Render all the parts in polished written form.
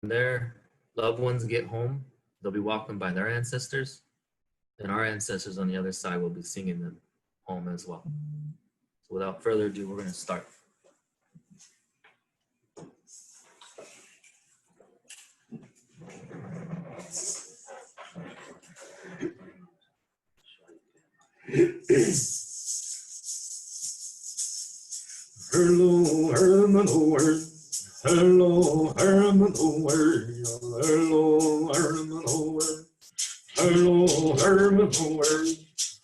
their loved ones get home, they'll be walking by their ancestors, and our ancestors on the other side will be singing them home as well. So without further ado, we're going to start. Hello, Herman Howard. Hello, Herman Howard. Hello, Herman Howard. Hello, Herman Howard.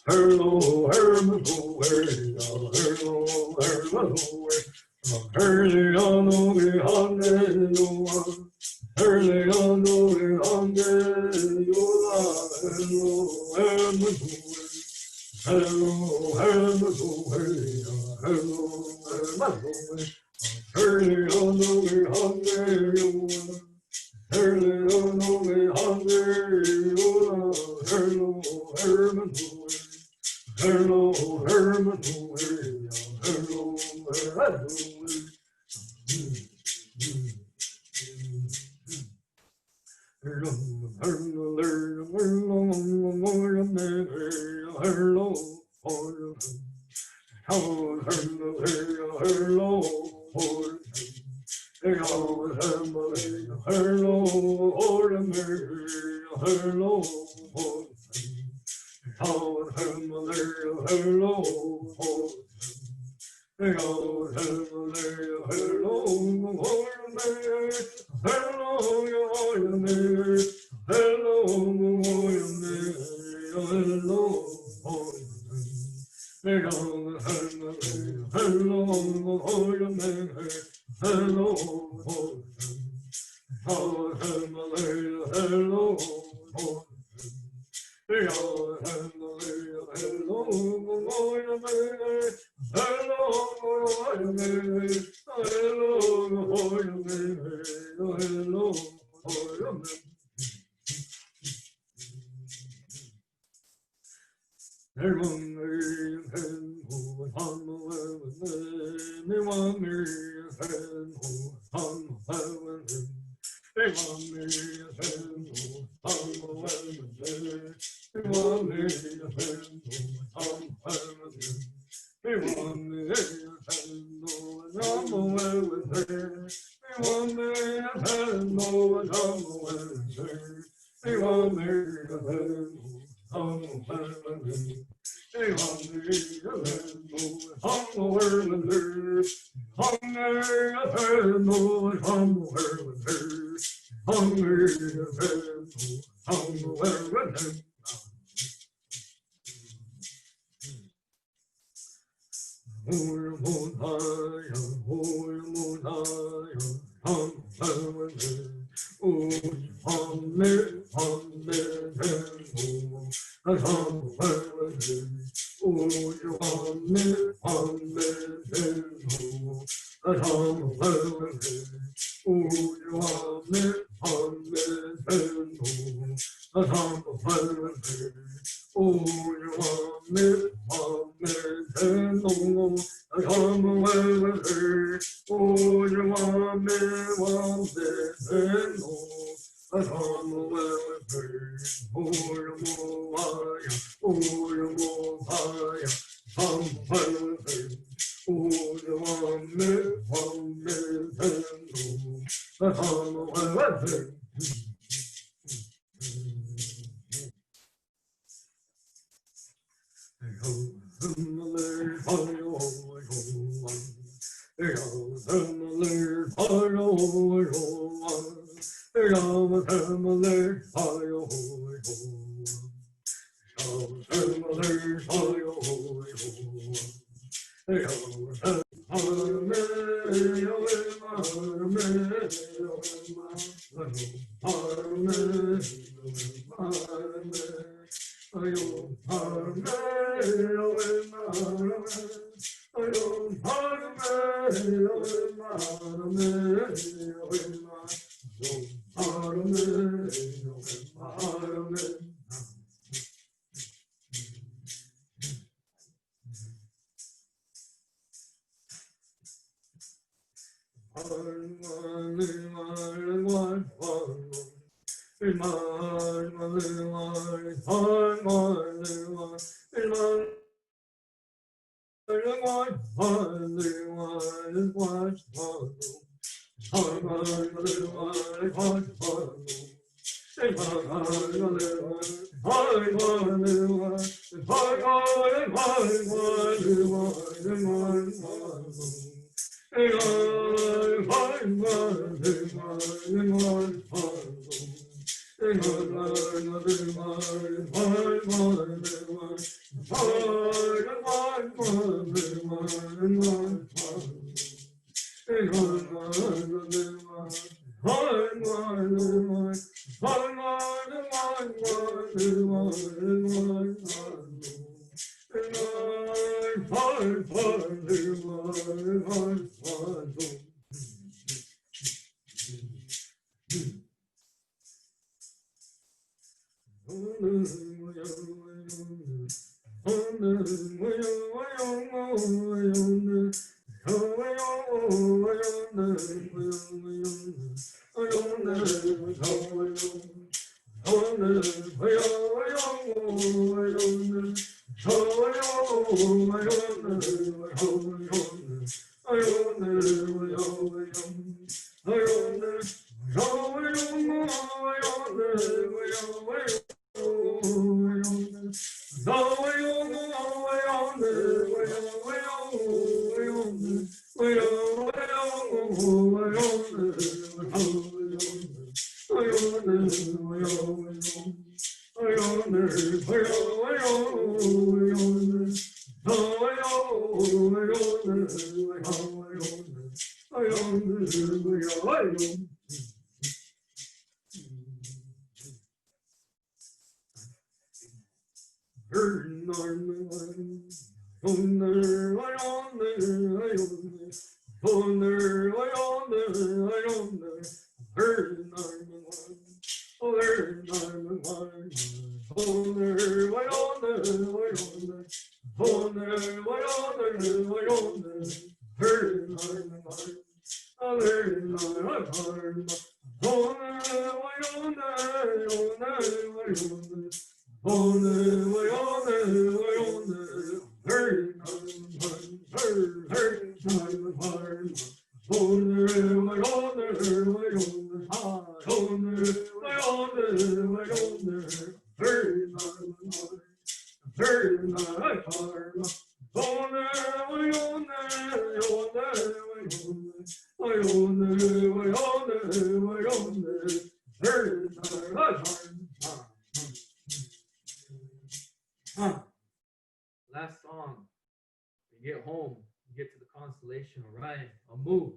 Hello, Herman Howard. Hello, Herman Howard. Early on the hallelujah. Early on the hallelujah. Hello, Herman Howard. Hello, Herman Howard. Hello, Herman Howard. Early on the hallelujah. Early on the hallelujah. Hello, Herman Howard. Hello, Herman Howard. Hello, Herman Howard. Last song. You get home, you get to the constellation Orion, Amu.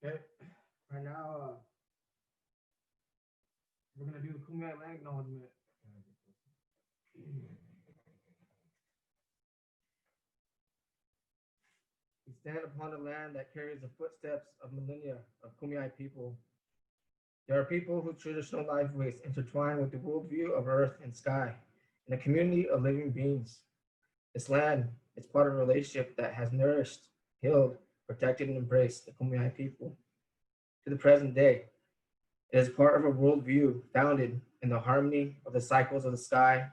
Okay, right now we're gonna do the Kumeyaay land acknowledgement. We stand upon the land that carries the footsteps of millennia of Kumeyaay people. There are people whose traditional life ways intertwine with the worldview of earth and sky, and a community of living beings. This land is part of a relationship that has nourished, healed, protected, and embraced the Kumeyaay people to the present day. It is part of a worldview founded in the harmony of the cycles of the sky,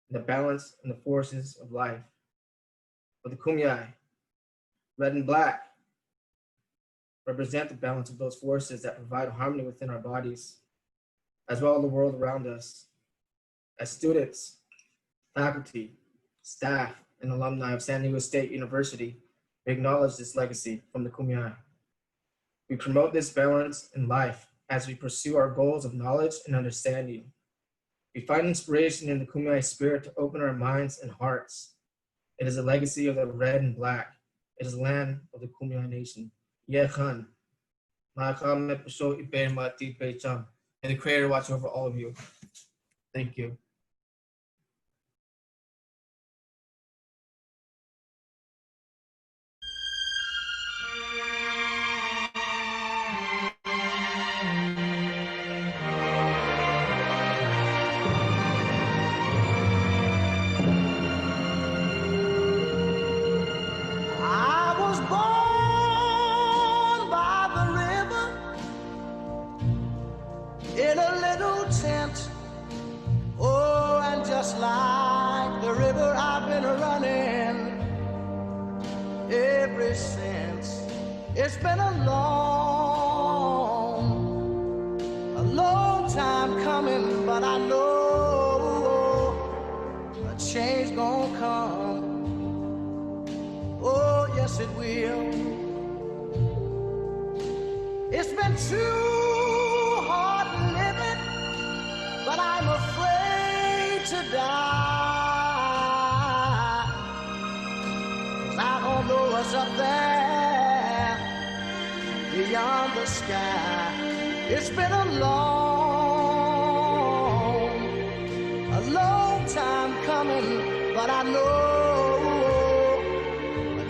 and the balance and the forces of life. For the Kumeyaay, red and black represent the balance of those forces that provide harmony within our bodies, as well as the world around us. As students, faculty, staff, and alumni of San Diego State University, we acknowledge this legacy from the Kumeyaay. We promote this balance in life as we pursue our goals of knowledge and understanding. We find inspiration in the Kumeyaay spirit to open our minds and hearts. It is a legacy of the red and black. It is land of the Kumeyaay Nation. Yechan. May the Creator watch over all of you. Thank you. I was born by the river in a little tent. Oh, and just like the river, I've been running ever since. It's been a long time coming, but I know a change gonna come. Oh, yes, it will. It's been too hard living, but I'm afraid to die. 'Cause I don't know what's up there beyond the sky. It's been a long time coming, but I know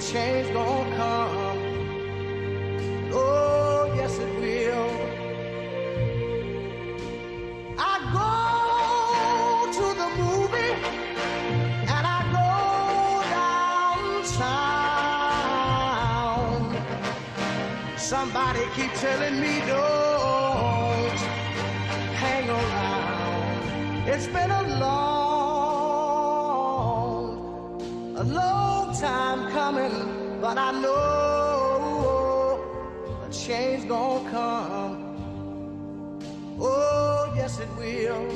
change gonna come. Oh, yes it will. I go to the movie and I go downtown. Somebody keep telling me don't hang around. It's been a long time coming, but I know a change gonna come. Oh, yes it will.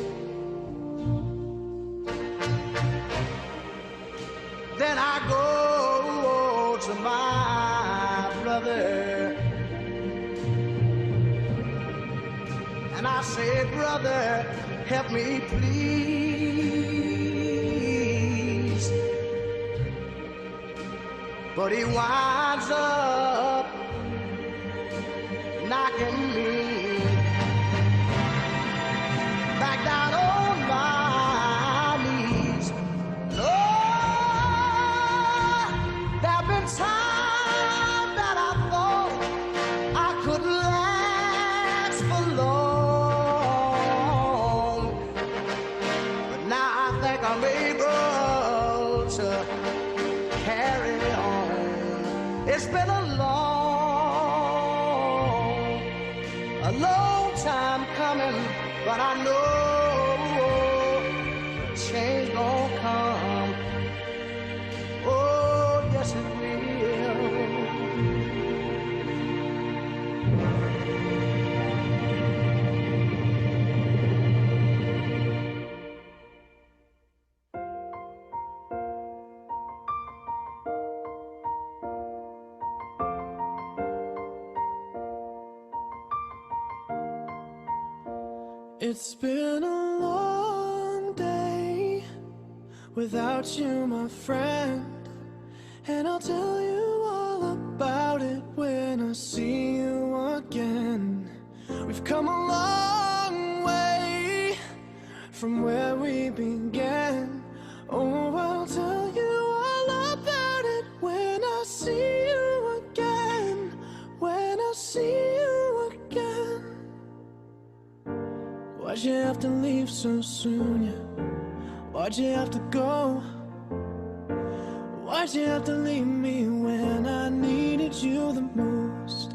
Then I go to my brother and I say, brother, help me please. But he winds up knocking me back down on my knees. Lord, there've been times that I thought I couldn't last for long, but now I think I'm able to carry on. It's been a long time coming, but I know change gonna come. Oh, yes it will. It's been a long day without you, my friend, and I'll tell you all about it when I see you again. We've come a long way from where we began. Oh, I'll tell you all about it when I see you again, when I see you again. Why'd you have to leave so soon, yeah? Why'd you have to go? Why'd you have to leave me when I needed you the most?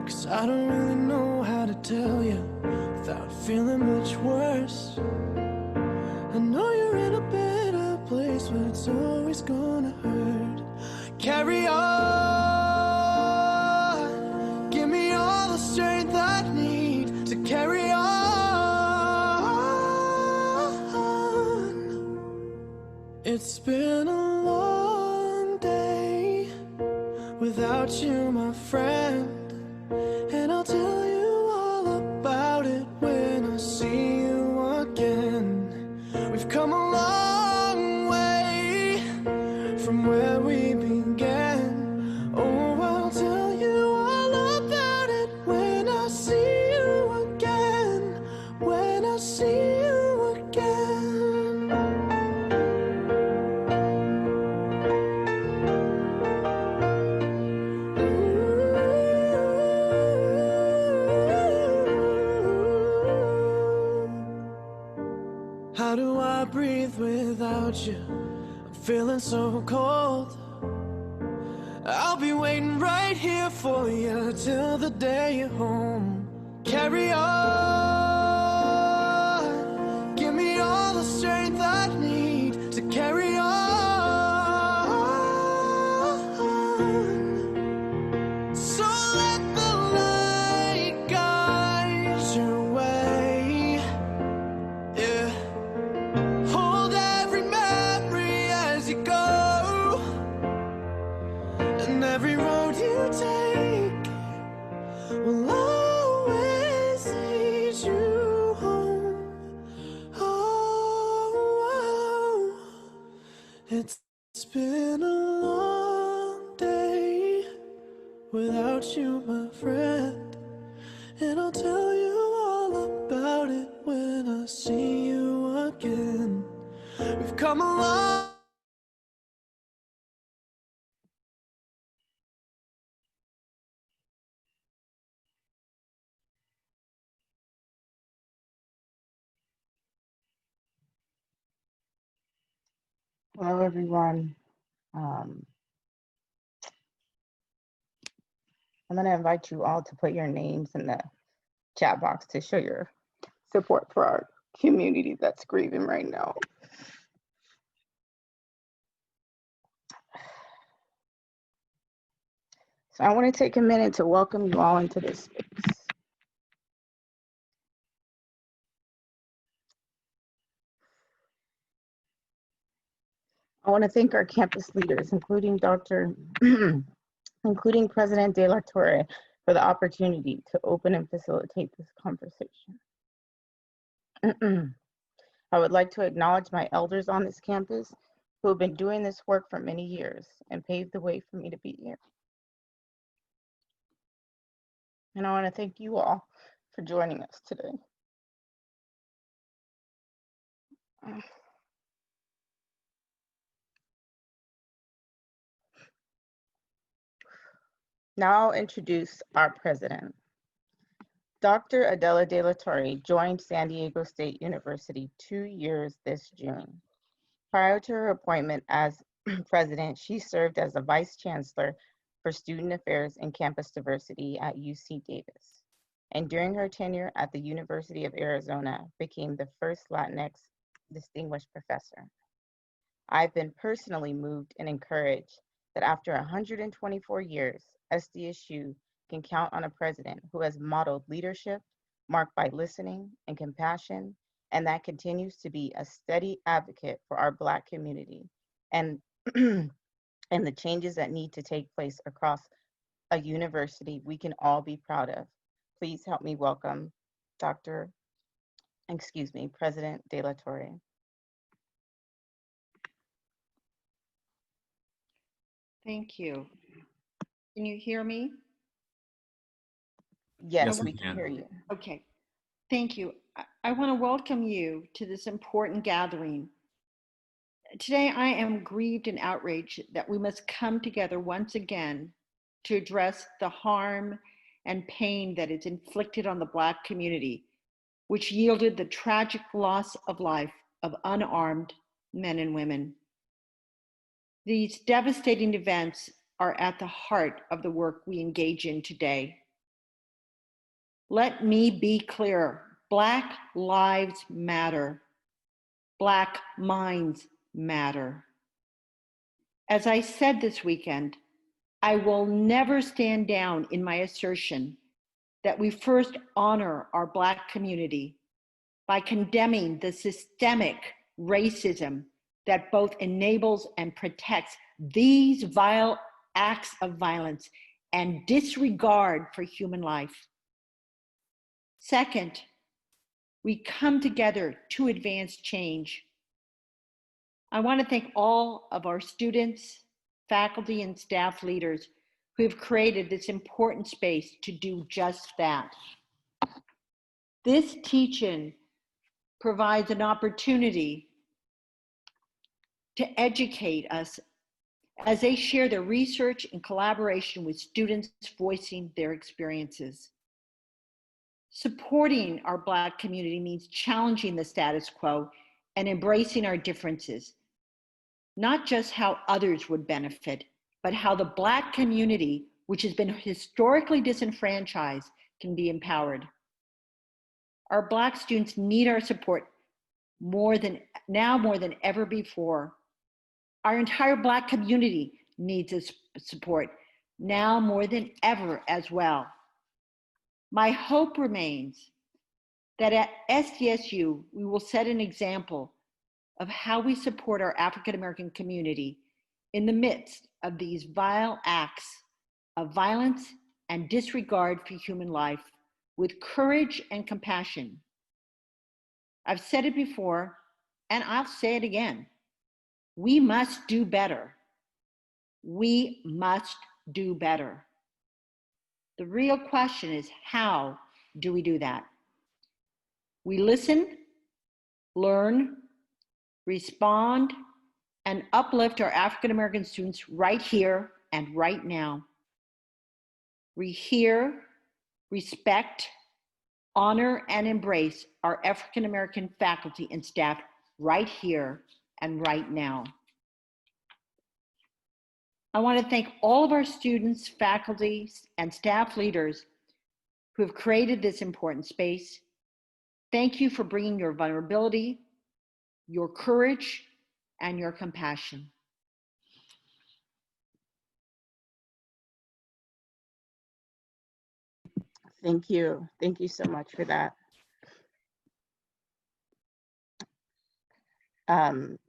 'Cause I don't really know tell you without feeling much worse. I know you're in a better place, but it's always gonna hurt. Carry on. Give me all the strength I need to carry on. It's been a long day without you, my friend, and I'll tell you all about it when I see you again. We've come a long way from where we began. Oh, I'll tell you all about it when I see you again. When I see you again. How do I breathe without you? I'm feeling so cold. I'll be waiting right here for you till the day you're home. Carry on. Give me all the strength I need to carry on. So let the light guide your way. Yeah. Hold every memory as you go, and every road you take will always lead you home. Oh, it's been a long day without you, my friend, and I'll tell you all about it when I see you again. We've come a long. Hello, everyone. I'm going to invite you all to put your names in the chat box to show your support for our community that's grieving right now. So I want to take a minute to welcome you all into this space. I want to thank our campus leaders, including including President De La Torre, for the opportunity to open and facilitate this conversation. I would like to acknowledge my elders on this campus who have been doing this work for many years and paved the way for me to be here. And I want to thank you all for joining us today. Now I'll introduce our president. Dr. Adela De La Torre joined San Diego State University 2 years this June. Prior to her appointment as president, she served as a vice chancellor for student affairs and campus diversity at UC Davis. And during her tenure at the University of Arizona, became the first Latinx distinguished professor. I've been personally moved and encouraged that after 124 years, SDSU can count on a president who has modeled leadership marked by listening and compassion, and that continues to be a steady advocate for our Black community and, and the changes that need to take place across a university we can all be proud of. Please help me welcome President De La Torre. Thank you. Can you hear me? Yes, Yes, we can hear you. Okay, thank you. I want to welcome you to this important gathering. Today, I am grieved and outraged that we must come together once again to address the harm and pain that is inflicted on the Black community, which yielded the tragic loss of life of unarmed men and women. These devastating events are at the heart of the work we engage in today. Let me be clear. Black lives matter. Black minds matter. As I said this weekend, I will never stand down in my assertion that we first honor our Black community by condemning the systemic racism that both enables and protects these vile acts of violence and disregard for human life. Second, we come together to advance change. I want to thank all of our students, faculty, and staff leaders who have created this important space to do just that. This teach-in provides an opportunity to educate us as they share their research in collaboration with students voicing their experiences. Supporting our Black community means challenging the status quo and embracing our differences, not just how others would benefit, but how the Black community, which has been historically disenfranchised, can be empowered. Our Black students need our support more than ever before. Our entire Black community needs this support now more than ever as well. My hope remains that at SDSU, we will set an example of how we support our African American community in the midst of these vile acts of violence and disregard for human life with courage and compassion. I've said it before, and I'll say it again. We must do better. We must do better. The real question is, how do we do that? We listen, learn, respond, and uplift our African American students right here and right now. We hear, respect, honor, and embrace our African American faculty and staff right here and right now. I want to thank all of our students, faculty, and staff leaders who have created this important space. Thank you for bringing your vulnerability, your courage, and your compassion. Thank you. Thank you so much for that.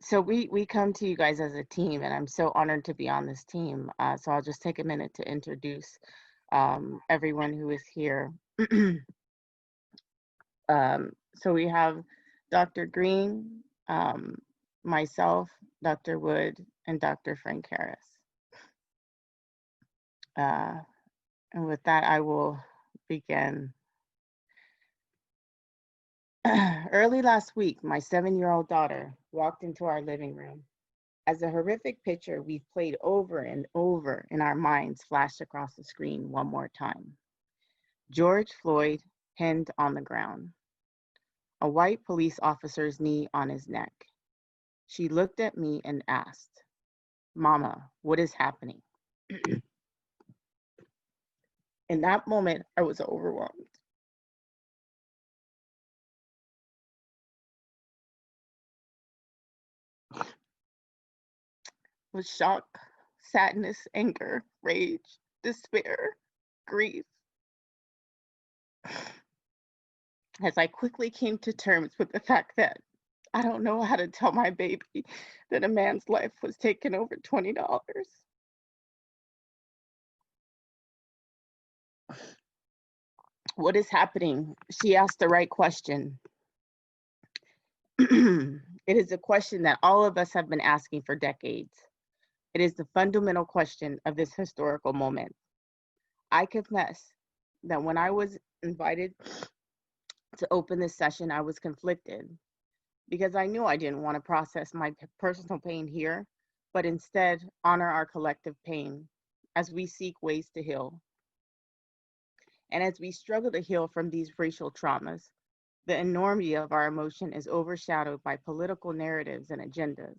So we come to you guys as a team, and I'm so honored to be on this team. So I'll just take a minute to introduce everyone who is here. So we have Dr. Green, myself, Dr. Wood, and Dr. Frank Harris. And with that, I will begin. Early last week, my 7-year-old daughter walked into our living room. As a horrific picture we've played over and over in our minds flashed across the screen one more time. George Floyd pinned on the ground, a white police officer's knee on his neck. She looked at me and asked, "Mama, what is happening?" In that moment, I was overwhelmed. With shock, sadness, anger, rage, despair, grief. As I quickly came to terms with the fact that I don't know how to tell my baby that a man's life was taken over $20. What is happening? She asked the right question. It is a question that all of us have been asking for decades. It is the fundamental question of this historical moment. I confess that when I was invited to open this session, I was conflicted because I knew I didn't want to process my personal pain here, but instead honor our collective pain as we seek ways to heal. And as we struggle to heal from these racial traumas, the enormity of our emotion is overshadowed by political narratives and agendas.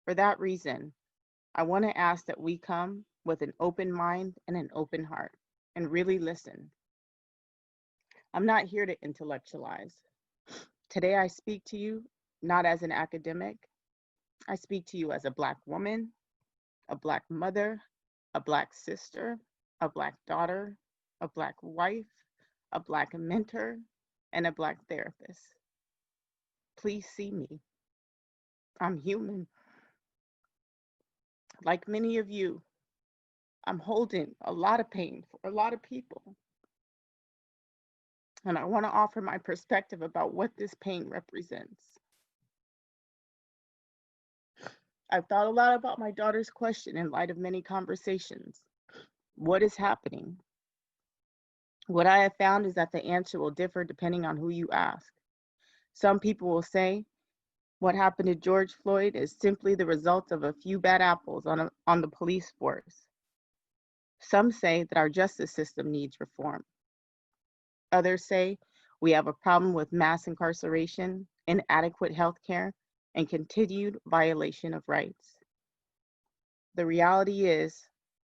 For that reason, I want to ask that we come with an open mind and an open heart and really listen. I'm not here to intellectualize. Today, I speak to you not as an academic. I speak to you as a Black woman, a Black mother, a Black sister, a Black daughter, a Black wife, a Black mentor, and a Black therapist. Please see me. I'm human. Like many of you, I'm holding a lot of pain for a lot of people. And I want to offer my perspective about what this pain represents. I've thought a lot about my daughter's question in light of many conversations. What is happening? What I have found is that the answer will differ depending on who you ask. Some people will say what happened to George Floyd is simply the result of a few bad apples on the police force. Some say that our justice system needs reform. Others say we have a problem with mass incarceration, inadequate health care, and continued violation of rights. The reality is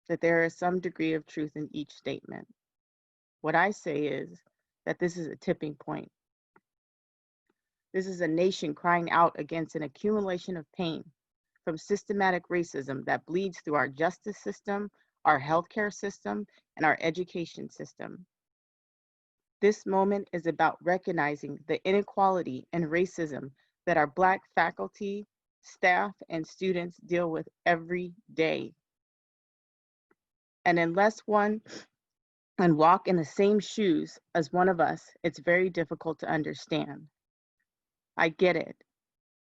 that there is some degree of truth in each statement. What I say is that this is a tipping point. This is a nation crying out against an accumulation of pain from systematic racism that bleeds through our justice system, our healthcare system, and our education system. This moment is about recognizing the inequality and racism that our Black faculty, staff, and students deal with every day. And unless one can walk in the same shoes as one of us, it's very difficult to understand. I get it.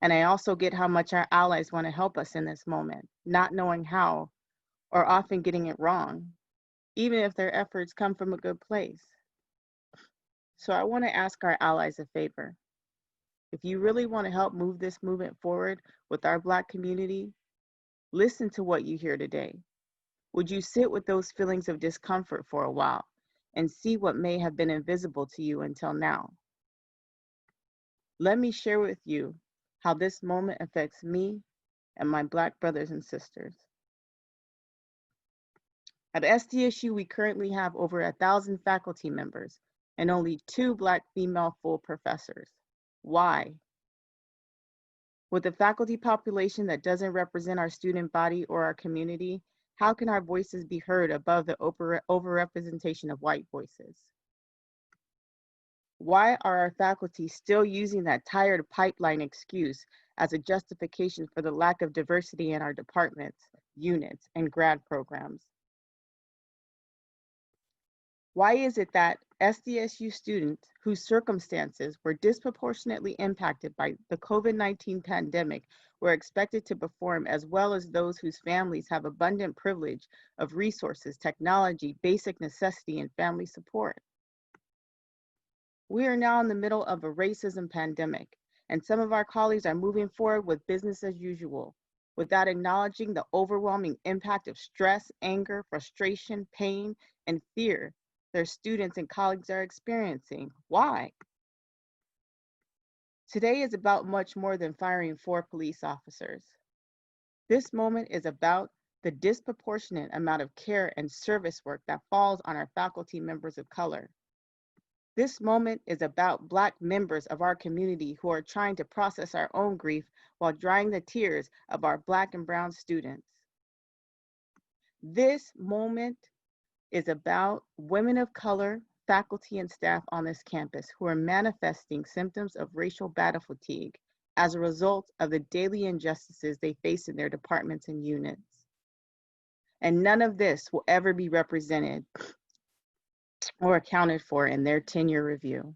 And I also get how much our allies want to help us in this moment, not knowing how, or often getting it wrong, even if their efforts come from a good place. So I want to ask our allies a favor. If you really want to help move this movement forward with our Black community, listen to what you hear today. Would you sit with those feelings of discomfort for a while and see what may have been invisible to you until now? Let me share with you how this moment affects me and my Black brothers and sisters. At SDSU, we currently have over 1,000 faculty members and only 2 Black female full professors. Why? With a faculty population that doesn't represent our student body or our community, how can our voices be heard above the overrepresentation of white voices? Why are our faculty still using that tired pipeline excuse as a justification for the lack of diversity in our departments, units, and grad programs? Why is it that SDSU students whose circumstances were disproportionately impacted by the COVID-19 pandemic were expected to perform as well as those whose families have abundant privilege of resources, technology, basic necessity, and family support? We are now in the middle of a racism pandemic, and some of our colleagues are moving forward with business as usual, without acknowledging the overwhelming impact of stress, anger, frustration, pain, and fear their students and colleagues are experiencing. Why? Today is about much more than firing 4 police officers. This moment is about the disproportionate amount of care and service work that falls on our faculty members of color. This moment is about Black members of our community who are trying to process our own grief while drying the tears of our Black and brown students. This moment is about women of color, faculty, and staff on this campus who are manifesting symptoms of racial battle fatigue as a result of the daily injustices they face in their departments and units. And none of this will ever be represented or accounted for in their tenure review.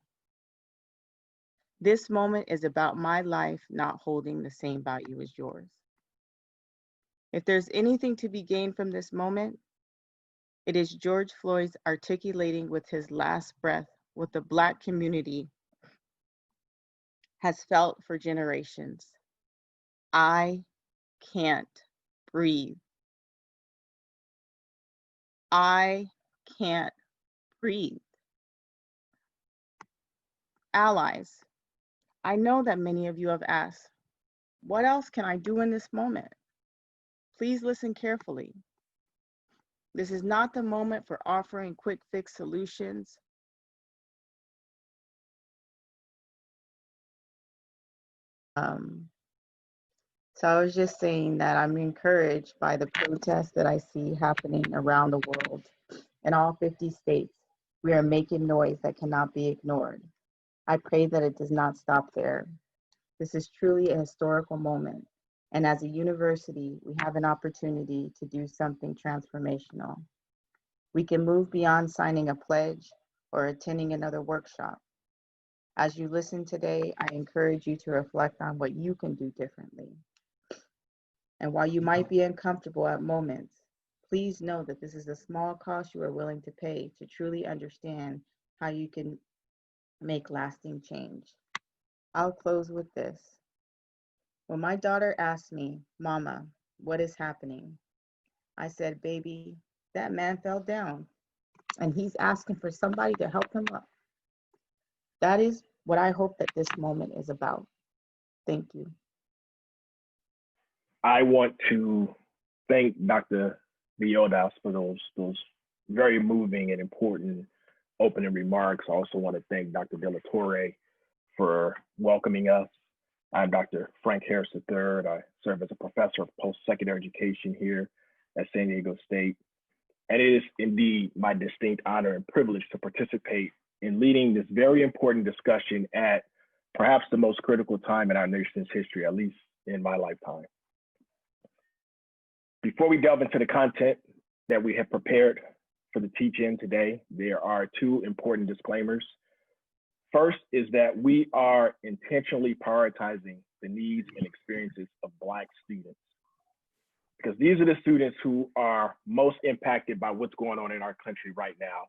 This moment is about my life not holding the same value as yours. If there's anything to be gained from this moment, it is George Floyd's articulating with his last breath what the Black community has felt for generations. I can't breathe. I can't breathe. Allies, I know that many of you have asked, what else can I do in this moment? Please listen carefully. This is not the moment for offering quick fix solutions So I was just saying that I'm encouraged by the protests that I see happening around the world. In all 50 states, we are making noise that cannot be ignored. I pray that it does not stop there. This is truly a historical moment. And as a university, we have an opportunity to do something transformational. We can move beyond signing a pledge or attending another workshop. As you listen today, I encourage you to reflect on what you can do differently. And while you might be uncomfortable at moments, please know that this is a small cost you are willing to pay to truly understand how you can make lasting change. I'll close with this. When my daughter asked me, "Mama, what is happening?" I said, "Baby, that man fell down and he's asking for somebody to help him up." That is what I hope that this moment is about. Thank you. I want to thank Dr. Villoldas for those very moving and important opening remarks. I also want to thank Dr. De La Torre for welcoming us. I'm Dr. Frank Harris III. I serve as a professor of post-secondary education here at San Diego State. And it is indeed my distinct honor and privilege to participate in leading this very important discussion at perhaps the most critical time in our nation's history, at least in my lifetime. Before we delve into the content that we have prepared for the teach-in today, there are two important disclaimers. First is that we are intentionally prioritizing the needs and experiences of Black students, because these are the students who are most impacted by what's going on in our country right now.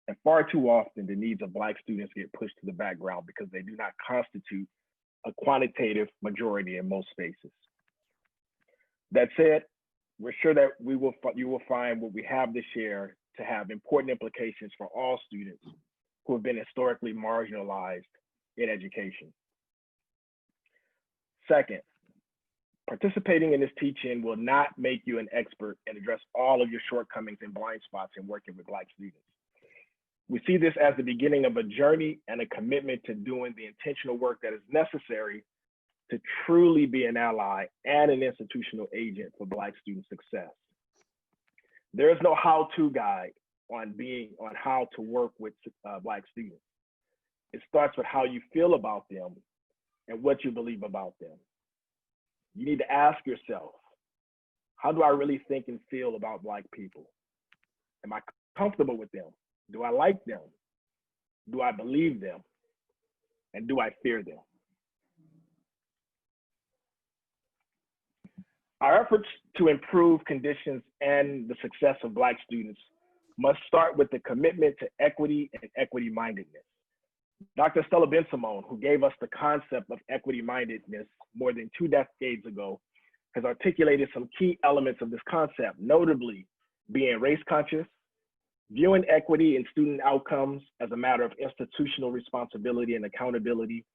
And far too often, the needs of Black students get pushed to the background because they do not constitute a quantitative majority in most spaces. That said, we're sure that you will find what we have to share to have important implications for all students who have been historically marginalized in education. Second, participating in this teach-in will not make you an expert and address all of your shortcomings and blind spots in working with Black students. We see this as the beginning of a journey and a commitment to doing the intentional work that is necessary to truly be an ally and an institutional agent for Black student success. There is no how-to guide on how to work with Black students. It starts with how you feel about them and what you believe about them. You need to ask yourself, how do I really think and feel about Black people? Am I comfortable with them? Do I like them? Do I believe them? And do I fear them? Our efforts to improve conditions and the success of Black students must start with the commitment to equity and equity-mindedness. Dr. Stella Ben-Simone, who gave us the concept of equity-mindedness more than 2 decades ago, has articulated some key elements of this concept, notably being race-conscious, viewing equity in student outcomes as a matter of institutional responsibility and accountability,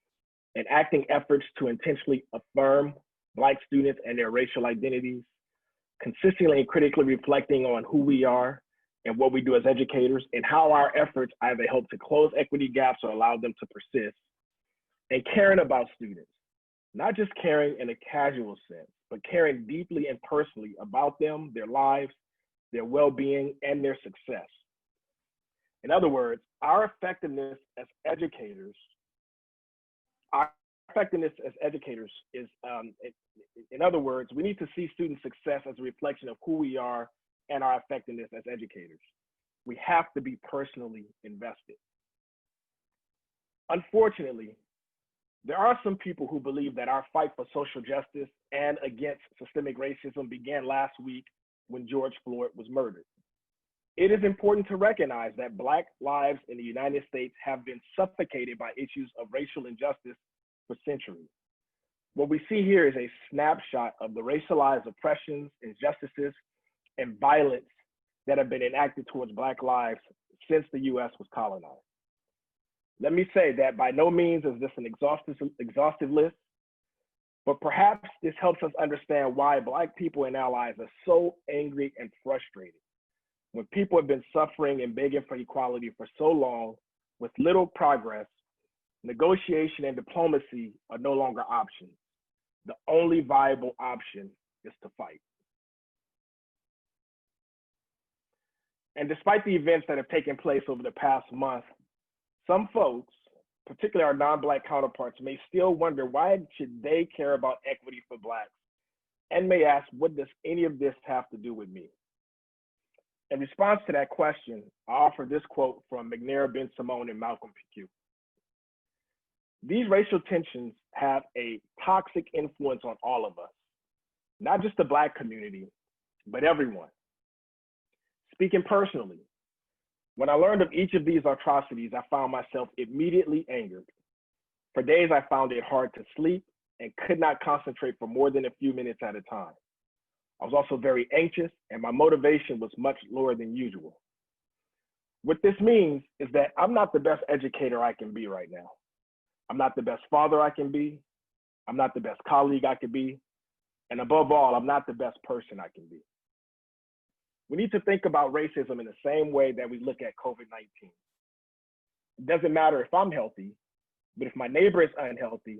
and acting efforts to intentionally affirm Black students and their racial identities, consistently and critically reflecting on who we are and what we do as educators, and how our efforts either help to close equity gaps or allow them to persist, and caring about students, not just caring in a casual sense, but caring deeply and personally about them, their lives, their well-being, and their success. In other words, our effectiveness as educators is, in other words, we need to see student success as a reflection of who we are and our effectiveness as educators. We have to be personally invested. Unfortunately, there are some people who believe that our fight for social justice and against systemic racism began last week when George Floyd was murdered. It is important to recognize that Black lives in the United States have been suffocated by issues of racial injustice for centuries. What we see here is a snapshot of the racialized oppressions, injustices, and violence that have been enacted towards Black lives since the US was colonized. Let me say that by no means is this an exhaustive list, but perhaps this helps us understand why Black people and allies are so angry and frustrated when people have been suffering and begging for equality for so long with little progress. Negotiation and diplomacy are no longer options. The only viable option is to fight. And despite the events that have taken place over the past month, some folks, particularly our non-Black counterparts, may still wonder why should they care about equity for Blacks, and may ask, what does any of this have to do with me? In response to that question, I offer this quote from McNair Ben Simone and Malcolm Q. These racial tensions have a toxic influence on all of us, not just the Black community, but everyone. Speaking personally, when I learned of each of these atrocities, I found myself immediately angered. For days, I found it hard to sleep and could not concentrate for more than a few minutes at a time. I was also very anxious, and my motivation was much lower than usual. What this means is that I'm not the best educator I can be right now. I'm not the best father I can be. I'm not the best colleague I can be. And above all, I'm not the best person I can be. We need to think about racism in the same way that we look at COVID-19. It doesn't matter if I'm healthy, but if my neighbor is unhealthy,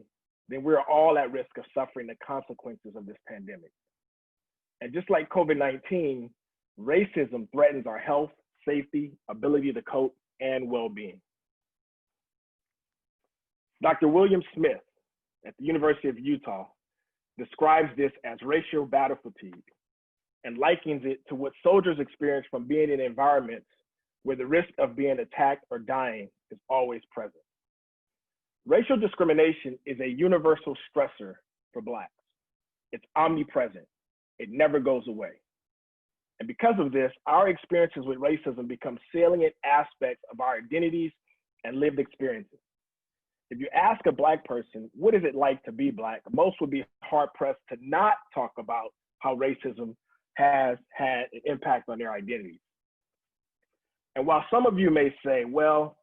then we're all at risk of suffering the consequences of this pandemic. And just like COVID-19, racism threatens our health, safety, ability to cope, and well-being. Dr. William Smith at the University of Utah describes this as racial battle fatigue and likens it to what soldiers experience from being in environments where the risk of being attacked or dying is always present. Racial discrimination is a universal stressor for Blacks. It's omnipresent. It never goes away. And because of this, our experiences with racism become salient aspects of our identities and lived experiences. If you ask a Black person, what is it like to be Black? Most would be hard pressed to not talk about how racism has had an impact on their identities. And while some of you may say, well,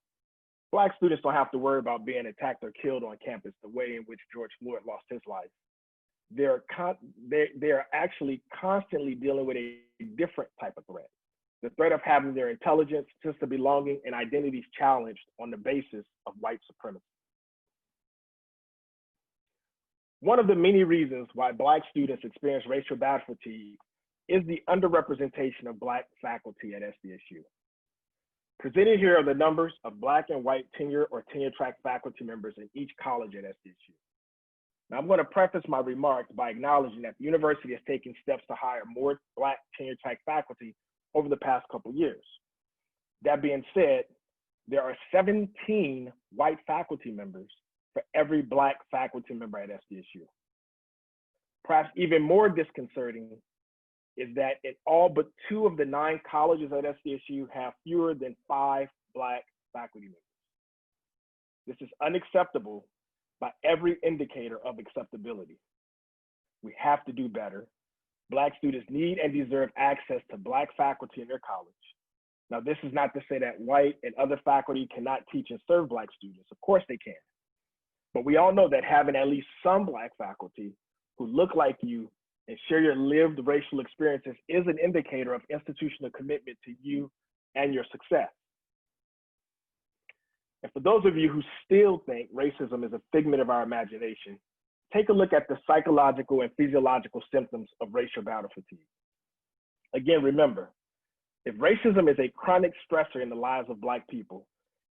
Black students don't have to worry about being attacked or killed on campus the way in which George Floyd lost his life, they are actually constantly dealing with a different type of threat. The threat of having their intelligence, sense of belonging, and identities challenged on the basis of white supremacy. One of the many reasons why Black students experience racial battle fatigue is the underrepresentation of Black faculty at SDSU. Presented here are the numbers of Black and white tenure or tenure-track faculty members in each college at SDSU. Now, I'm going to preface my remarks by acknowledging that the university has taken steps to hire more Black tenure-track faculty over the past couple years. That being said, there are 17 white faculty members for every Black faculty member at SDSU. Perhaps even more disconcerting is that in all but 2 of the 9 colleges at SDSU have fewer than 5 Black faculty members. This is unacceptable by every indicator of acceptability. We have to do better. Black students need and deserve access to Black faculty in their college. Now, this is not to say that white and other faculty cannot teach and serve Black students. Of course they can. But we all know that having at least some Black faculty who look like you and share your lived racial experiences is an indicator of institutional commitment to you and your success. And for those of you who still think racism is a figment of our imagination, take a look at the psychological and physiological symptoms of racial battle fatigue. Again, remember, if racism is a chronic stressor in the lives of Black people,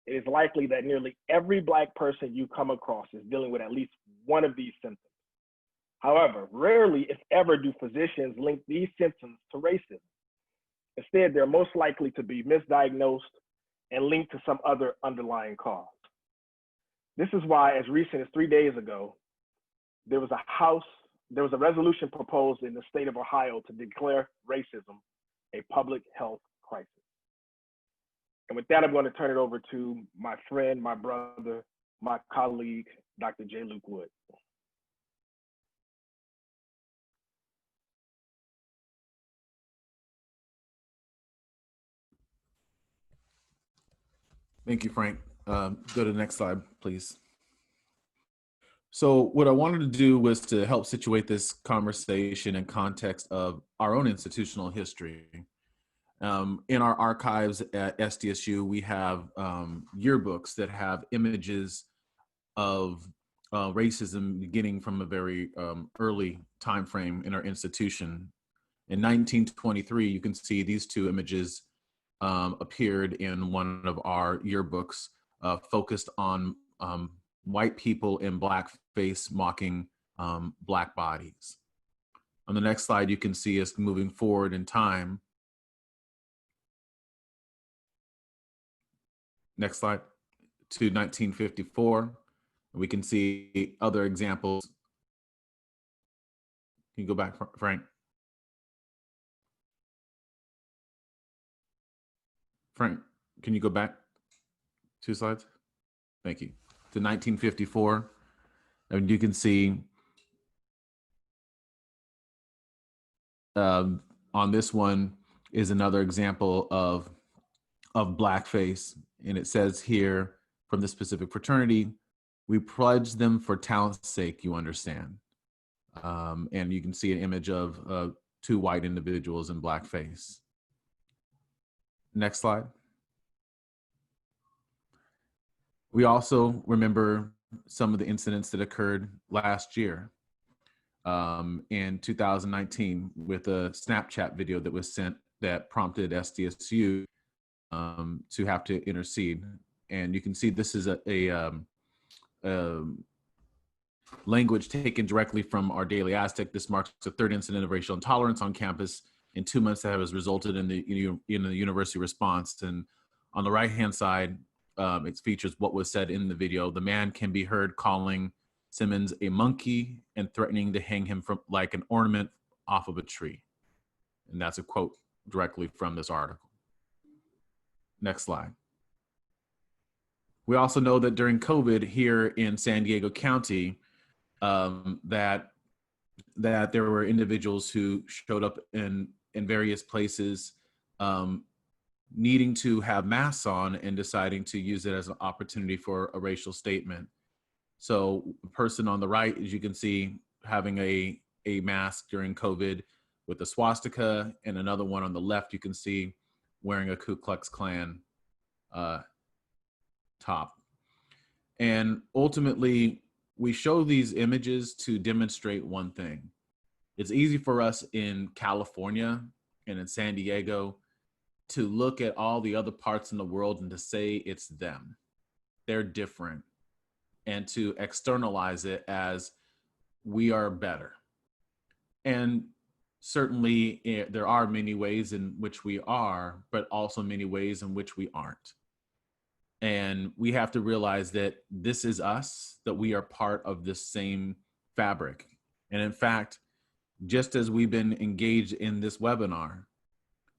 it is likely that nearly every Black person you come across is dealing with at least one of these symptoms. However, rarely, if ever, do physicians link these symptoms to racism. Instead, they're most likely to be misdiagnosed and linked to some other underlying cause. This is why, as recent as 3 days ago, there was a resolution proposed in the state of Ohio to declare racism a public health crisis. And with that, I'm going to turn it over to my friend, my brother, my colleague, Dr. J. Luke Wood. Thank you, Frank. Go to the next slide, please. So what I wanted to do was to help situate this conversation in context of our own institutional history. In our archives at SDSU, we have yearbooks that have images of racism beginning from a very early time frame in our institution. In 1923, you can see these two images appeared in one of our yearbooks, focused on white people in blackface mocking black bodies. On the next slide, you can see us moving forward in time. Next slide, to 1954. We can see other examples. Can you go back, Frank? Frank, can you go back 2 slides? Thank you. To 1954. And you can see on this one is another example of blackface. And it says here from this specific fraternity, we pledge them for talent's sake, you understand. And you can see an image of 2 white individuals in blackface. Next slide. We also remember some of the incidents that occurred last year in 2019 with a Snapchat video that was sent that prompted SDSU to have to intercede. And you can see this is a language taken directly from our Daily Aztec. This marks the 3rd incident of racial intolerance on campus in 2 months that has resulted in the university response. And on the right-hand side, it features what was said in the video. The man can be heard calling Simmons a monkey and threatening to hang him from like an ornament off of a tree. And that's a quote directly from this article. Next slide. We also know that during COVID here in San Diego County, that there were individuals who showed up in various places needing to have masks on and deciding to use it as an opportunity for a racial statement. So the person on the right, as you can see, having a mask during COVID with a swastika, and another one on the left, you can see wearing a Ku Klux Klan top. And ultimately, we show these images to demonstrate one thing. It's easy for us in California and in San Diego to look at all the other parts in the world and to say it's them. They're different. And to externalize it as we are better. And certainly there are many ways in which we are, but also many ways in which we aren't. And we have to realize that this is us, that we are part of this same fabric. And in fact, just as we've been engaged in this webinar,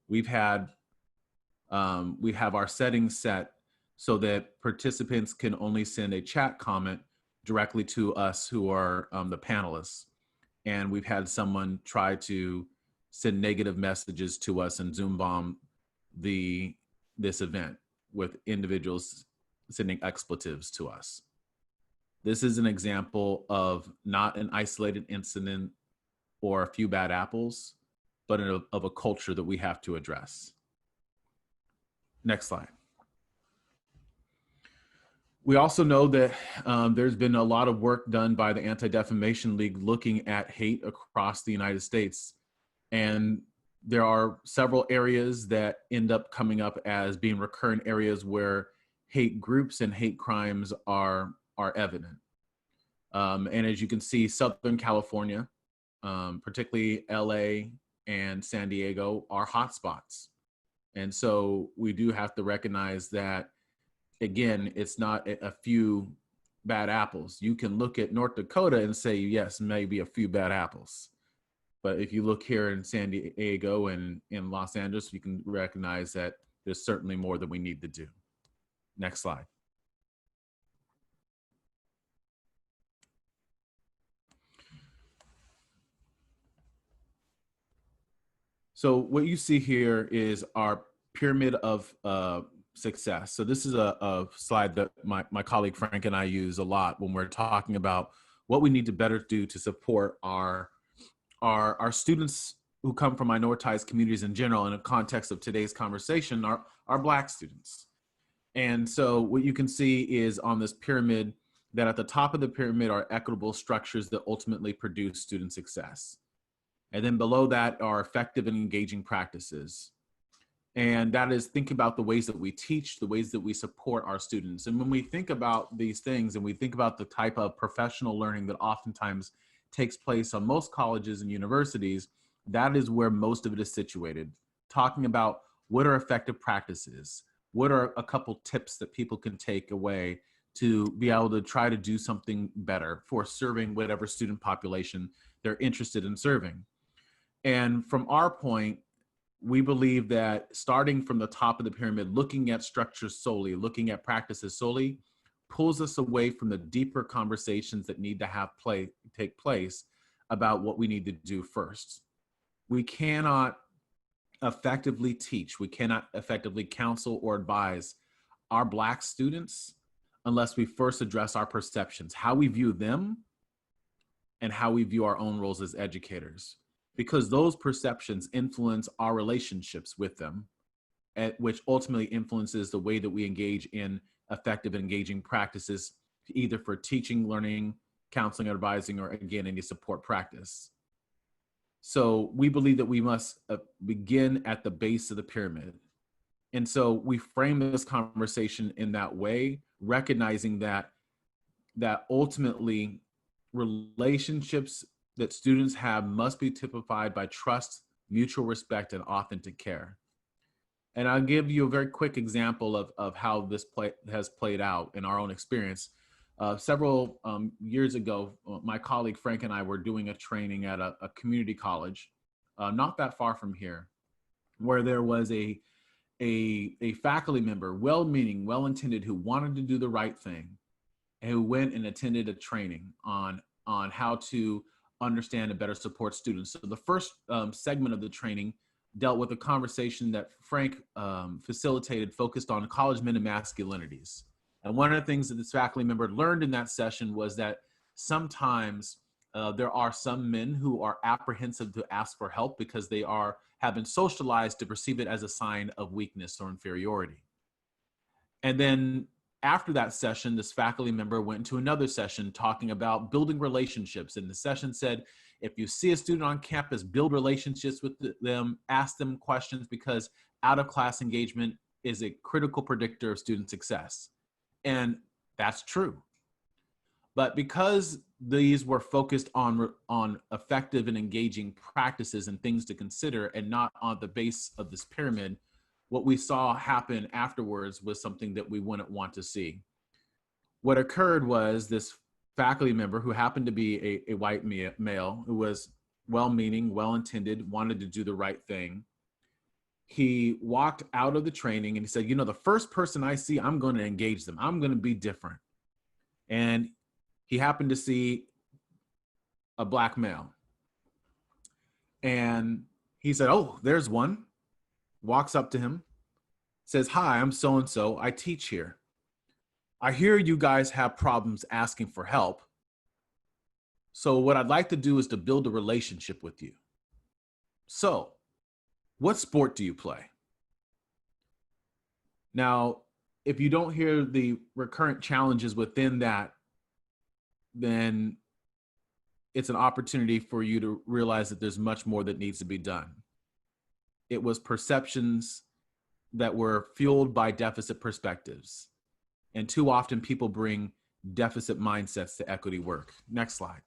we have our settings set so that participants can only send a chat comment directly to us who are the panelists. And we've had someone try to send negative messages to us and Zoom bomb this event with individuals sending expletives to us. This is an example of not an isolated incident or a few bad apples, but of a culture that we have to address. Next slide. We also know that there's been a lot of work done by the Anti-Defamation League looking at hate across the United States. And there are several areas that end up coming up as being recurrent areas where hate groups and hate crimes are evident. And as you can see, Southern California, particularly LA and San Diego, are hotspots. And so we do have to recognize that, again, it's not a few bad apples. You can look at North Dakota and say, yes, maybe a few bad apples. But if you look here in San Diego and in Los Angeles, you can recognize that there's certainly more that we need to do. Next slide. So what you see here is our pyramid of success. So this is a slide that my colleague Frank and I use a lot when we're talking about what we need to better do to support our students who come from minoritized communities in general. In the context of today's conversation, are Black students. And so what you can see is on this pyramid that at the top of the pyramid are equitable structures that ultimately produce student success. And then below that are effective and engaging practices. And that is, think about the ways that we teach, the ways that we support our students. And when we think about these things and we think about the type of professional learning that oftentimes takes place on most colleges and universities, that is where most of it is situated. Talking about what are effective practices, what are a couple tips that people can take away to be able to try to do something better for serving whatever student population they're interested in serving. And from our point, we believe that starting from the top of the pyramid, looking at structures solely, looking at practices solely, pulls us away from the deeper conversations that need to take place about what we need to do first. We cannot effectively teach, we cannot effectively counsel or advise our Black students unless we first address our perceptions, how we view them and how we view our own roles as educators. Because those perceptions influence our relationships with them, which ultimately influences the way that we engage in effective and engaging practices, either for teaching, learning, counseling, advising, or again, any support practice. So we believe that we must begin at the base of the pyramid. And so we frame this conversation in that way, recognizing that ultimately relationships that students have must be typified by trust, mutual respect, and authentic care. And I'll give you a very quick example of how this has played out in our own experience. Several years ago, my colleague Frank and I were doing a training at a community college, not that far from here, where there was a faculty member, well-meaning, well-intended, who wanted to do the right thing, and who went and attended a training on how to understand and better support students. So the first segment of the training dealt with a conversation that Frank facilitated, focused on college men and masculinities. And one of the things that this faculty member learned in that session was that sometimes there are some men who are apprehensive to ask for help because they have been socialized to perceive it as a sign of weakness or inferiority. And then after that session, this faculty member went into another session talking about building relationships. And the session said, if you see a student on campus, build relationships with them, ask them questions, because out-of-class engagement is a critical predictor of student success. And that's true. But because these were focused on effective and engaging practices and things to consider and not on the base of this pyramid, what we saw happen afterwards was something that we wouldn't want to see. What occurred was this faculty member, who happened to be a white male, who was well-meaning, well-intended, wanted to do the right thing. He walked out of the training and he said, the first person I see, I'm going to engage them. I'm going to be different. And he happened to see a Black male. And he said, oh, there's one. Walks up to him, says, hi, I'm so-and-so, I teach here. I hear you guys have problems asking for help. So what I'd like to do is to build a relationship with you. So what sport do you play? Now, if you don't hear the recurrent challenges within that, then it's an opportunity for you to realize that there's much more that needs to be done. It was perceptions that were fueled by deficit perspectives. And too often people bring deficit mindsets to equity work. Next slide.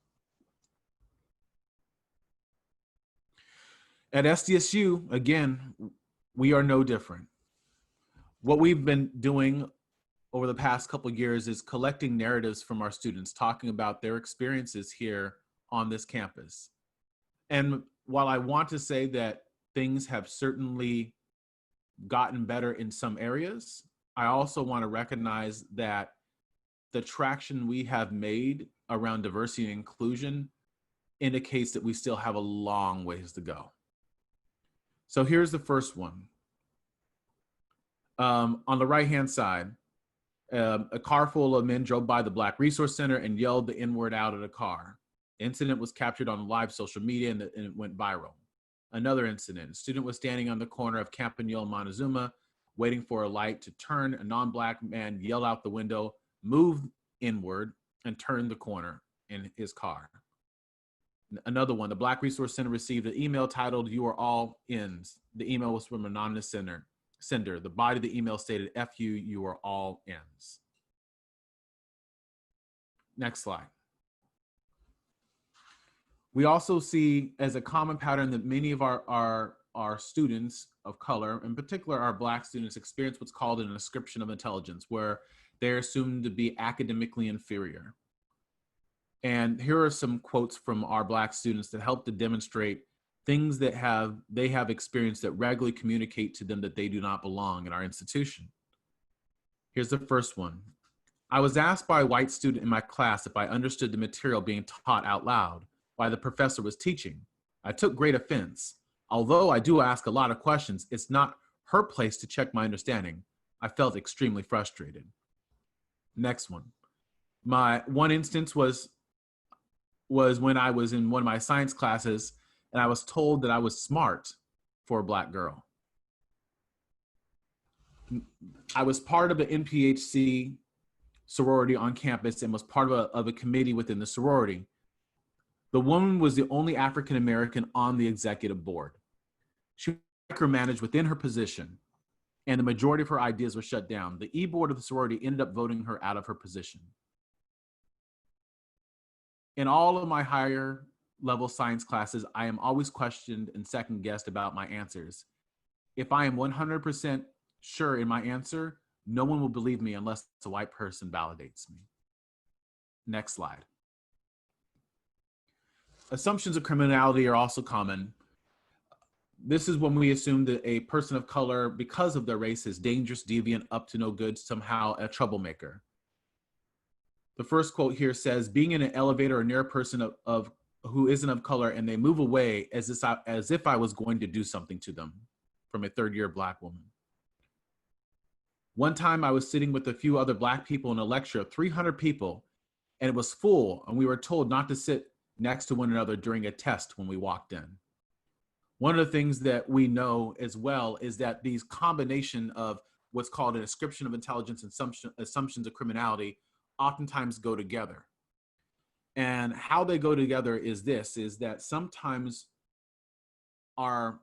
At SDSU, again, we are no different. What we've been doing over the past couple of years is collecting narratives from our students, talking about their experiences here on this campus. And while I want to say that things have certainly gotten better in some areas, I also want to recognize that the traction we have made around diversity and inclusion indicates that we still have a long ways to go. So here's the first one. On the right-hand side, a car full of men drove by the Black Resource Center and yelled the N-word out of the car. The incident was captured on live social media and it went viral. Another incident, a student was standing on the corner of Campanile and Montezuma, waiting for a light to turn. A non-Black man yelled out the window, "Move inward." and turned the corner in his car. Another one, the Black Resource Center received an email titled, "You are all ins." The email was from an anonymous sender. The body of the email stated, "F you, you are all ins." Next slide. We also see as a common pattern that many of our students of color, in particular our Black students, experience what's called an ascription of intelligence, where they're assumed to be academically inferior. And here are some quotes from our Black students that help to demonstrate things that they have experienced that regularly communicate to them that they do not belong in our institution. Here's the first one. I was asked by a white student in my class if I understood the material being taught out loud while the professor was teaching. I took great offense. Although I do ask a lot of questions, it's not her place to check my understanding. I felt extremely frustrated. Next one. My one instance was when I was in one of my science classes and I was told that I was smart for a Black girl. I was part of an NPHC sorority on campus and was part of a committee within the sorority. The woman was the only African-American on the executive board. She micromanaged within her position, and the majority of her ideas were shut down. The E-board of the sorority ended up voting her out of her position. In all of my higher level science classes, I am always questioned and second guessed about my answers. If I am 100% sure in my answer, no one will believe me unless a white person validates me. Next slide. Assumptions of criminality are also common. This is when we assume that a person of color, because of their race, is dangerous, deviant, up to no good, somehow a troublemaker. The first quote here says, being in an elevator or near a person who isn't of color and they move away as if I was going to do something to them, from a third-year Black woman. One time I was sitting with a few other Black people in a lecture of 300 people, and it was full, and we were told not to sit next to one another during a test when we walked in. One of the things that we know as well is that these combination of what's called an ascription of intelligence and assumptions of criminality oftentimes go together. And how they go together is that sometimes the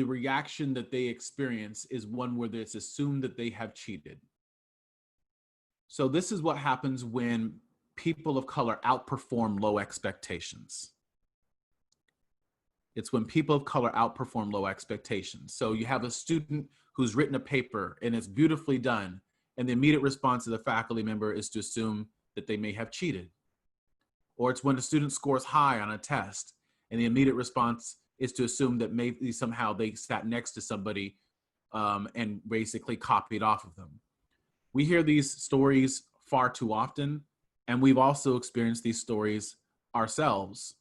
reaction that they experience is one where it's assumed that they have cheated. So this is what happens when people of color outperform low expectations. It's when people of color outperform low expectations. So you have a student who's written a paper and it's beautifully done, and the immediate response of the faculty member is to assume that they may have cheated. Or it's when a student scores high on a test and the immediate response is to assume that maybe somehow they sat next to somebody and basically copied off of them. We hear these stories far too often, and we've also experienced these stories ourselves,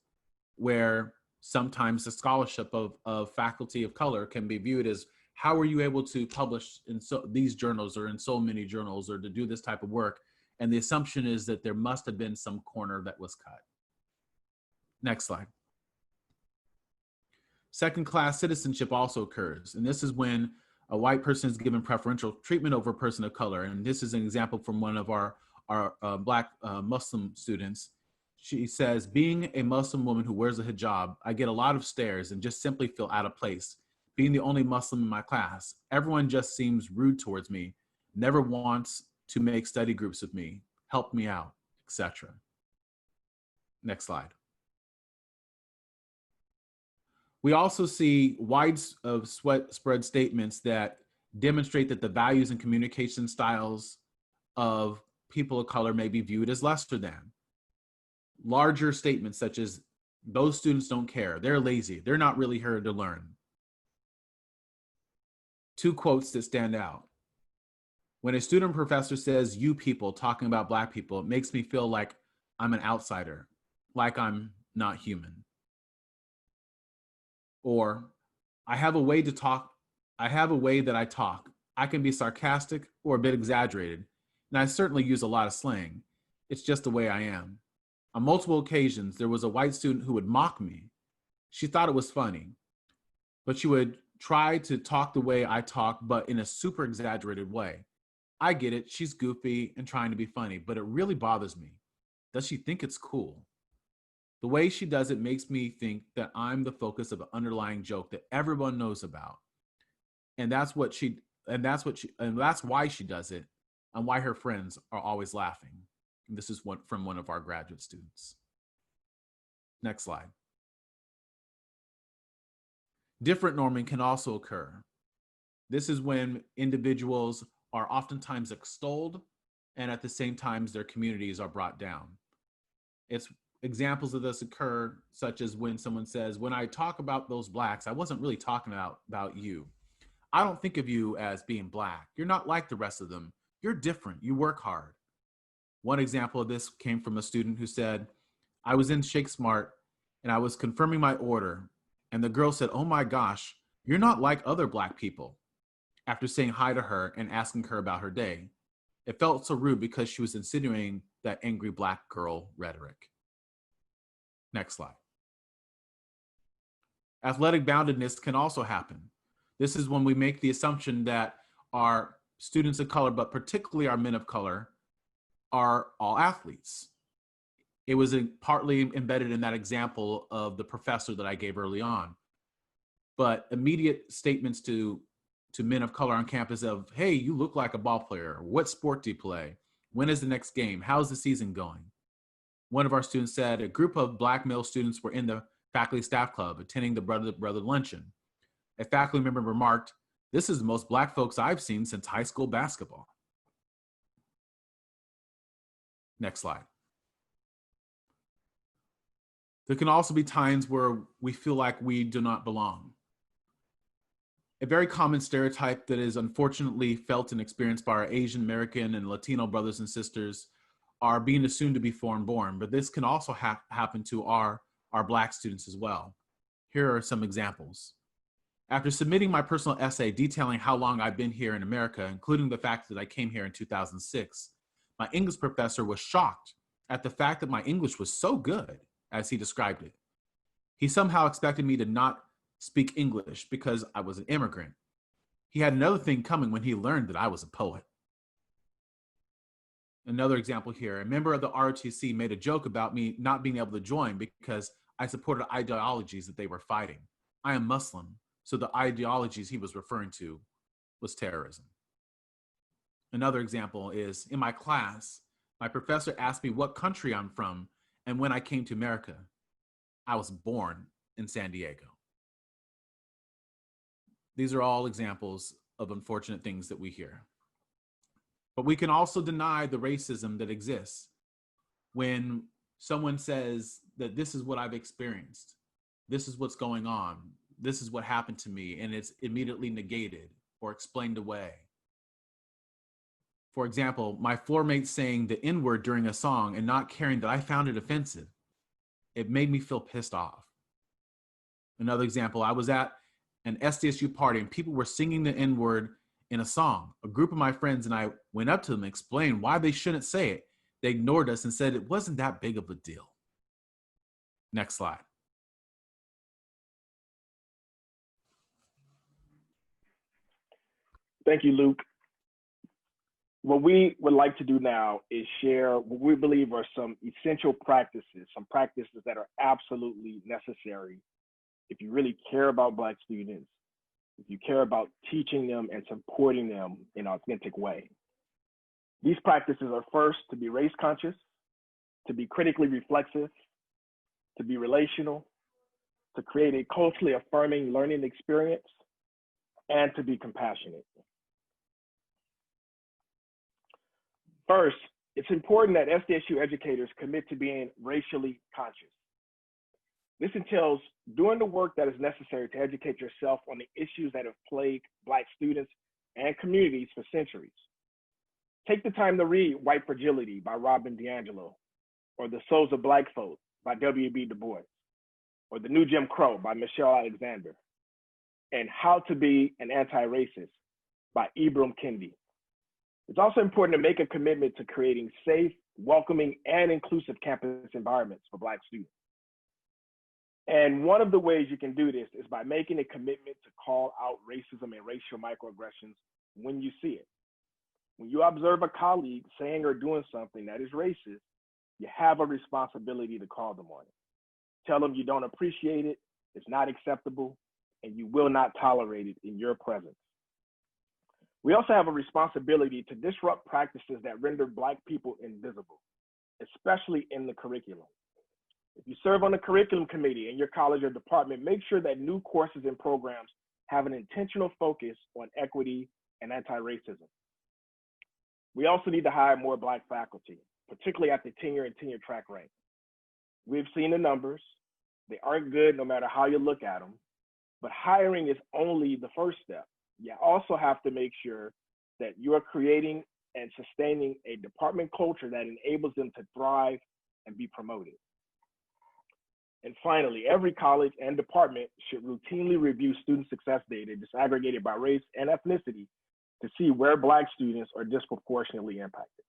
where sometimes the scholarship of faculty of color can be viewed as, how are you able to publish in these journals or in so many journals or to do this type of work? And the assumption is that there must have been some corner that was cut. Next slide. Second-class citizenship also occurs, and this is when a white person is given preferential treatment over a person of color. And this is an example from one of our Black Muslim students. She says, being a Muslim woman who wears a hijab, I get a lot of stares and just simply feel out of place. Being the only Muslim in my class, everyone just seems rude towards me, never wants to make study groups with me, help me out, etc. Next slide. We also see widespread statements that demonstrate that the values and communication styles of people of color may be viewed as lesser than. Larger statements such as, those students don't care, they're lazy, they're not really here to learn. Two quotes that stand out. When a student professor says, you people, talking about Black people, it makes me feel like I'm an outsider, like I'm not human. Or, I have a way that I talk. I can be sarcastic or a bit exaggerated, and I certainly use a lot of slang. It's just the way I am. On multiple occasions, there was a white student who would mock me. She thought it was funny, but she would try to talk the way I talk, but in a super exaggerated way. I get it. She's goofy and trying to be funny, but it really bothers me. Does she think it's cool? The way she does it makes me think that I'm the focus of an underlying joke that everyone knows about. And that's why she does it and why her friends are always laughing. And this is from one of our graduate students. Next slide. Different norming can also occur. This is when individuals are oftentimes extolled and at the same time their communities are brought down. Examples of this occur such as when someone says, when I talk about those blacks, I wasn't really talking about you. I don't think of you as being black. You're not like the rest of them. You're different. You work hard. One example of this came from a student who said, I was in Shake Smart and I was confirming my order. And the girl said, oh my gosh, you're not like other black people. After saying hi to her and asking her about her day, it felt so rude because she was insinuating that angry black girl rhetoric. Next slide. Athletic boundedness can also happen. This is when we make the assumption that our students of color, but particularly our men of color, are all athletes. It was partly embedded in that example of the professor that I gave early on. But immediate statements to men of color on campus of, hey, you look like a ball player. What sport do you play? When is the next game? How's the season going? One of our students said a group of black male students were in the faculty staff club attending the brother luncheon. A faculty member remarked, this is the most black folks I've seen since high school basketball. Next slide. There can also be times where we feel like we do not belong. A very common stereotype that is unfortunately felt and experienced by our Asian American and Latino brothers and sisters are being assumed to be foreign born, but this can also happen to our black students as well. Here are some examples. After submitting my personal essay detailing how long I've been here in America, including the fact that I came here in 2006, my English professor was shocked at the fact that my English was so good, as he described it. He somehow expected me to not speak English because I was an immigrant. He had another thing coming when he learned that I was a poet. Another example here, a member of the ROTC made a joke about me not being able to join because I supported ideologies that they were fighting. I am Muslim, so the ideologies he was referring to was terrorism. Another example is, in my class, my professor asked me what country I'm from and when I came to America. I was born in San Diego. These are all examples of unfortunate things that we hear. But we can also deny the racism that exists when someone says that this is what I've experienced, this is what's going on, this is what happened to me, and it's immediately negated or explained away. For example, my floor mate saying the N-word during a song and not caring that I found it offensive, it made me feel pissed off. Another example, I was at an SDSU party and people were singing the N-word in a song. A group of my friends and I went up to them and explained why they shouldn't say it. They ignored us and said it wasn't that big of a deal. Next slide. Thank you, Luke. What we would like to do now is share what we believe are some essential practices, some practices that are absolutely necessary if you really care about Black students, if you care about teaching them and supporting them in an authentic way. These practices are first to be race conscious, to be critically reflexive, to be relational, to create a culturally affirming learning experience, and to be compassionate. First, it's important that SDSU educators commit to being racially conscious. This entails doing the work that is necessary to educate yourself on the issues that have plagued Black students and communities for centuries. Take the time to read White Fragility by Robin DiAngelo, or The Souls of Black Folk by W.B. Du Bois, or The New Jim Crow by Michelle Alexander, and How to Be an Anti-Racist by Ibram Kendi. It's also important to make a commitment to creating safe, welcoming, and inclusive campus environments for Black students. And one of the ways you can do this is by making a commitment to call out racism and racial microaggressions when you see it. When you observe a colleague saying or doing something that is racist, you have a responsibility to call them on it. Tell them you don't appreciate it, it's not acceptable, and you will not tolerate it in your presence. We also have a responsibility to disrupt practices that render Black people invisible, especially in the curriculum. If you serve on the curriculum committee in your college or department, make sure that new courses and programs have an intentional focus on equity and anti-racism. We also need to hire more Black faculty, particularly at the tenure and tenure track rank. We've seen the numbers. They aren't good no matter how you look at them, but hiring is only the first step. You also have to make sure that you are creating and sustaining a department culture that enables them to thrive and be promoted. And finally, every college and department should routinely review student success data disaggregated by race and ethnicity to see where Black students are disproportionately impacted.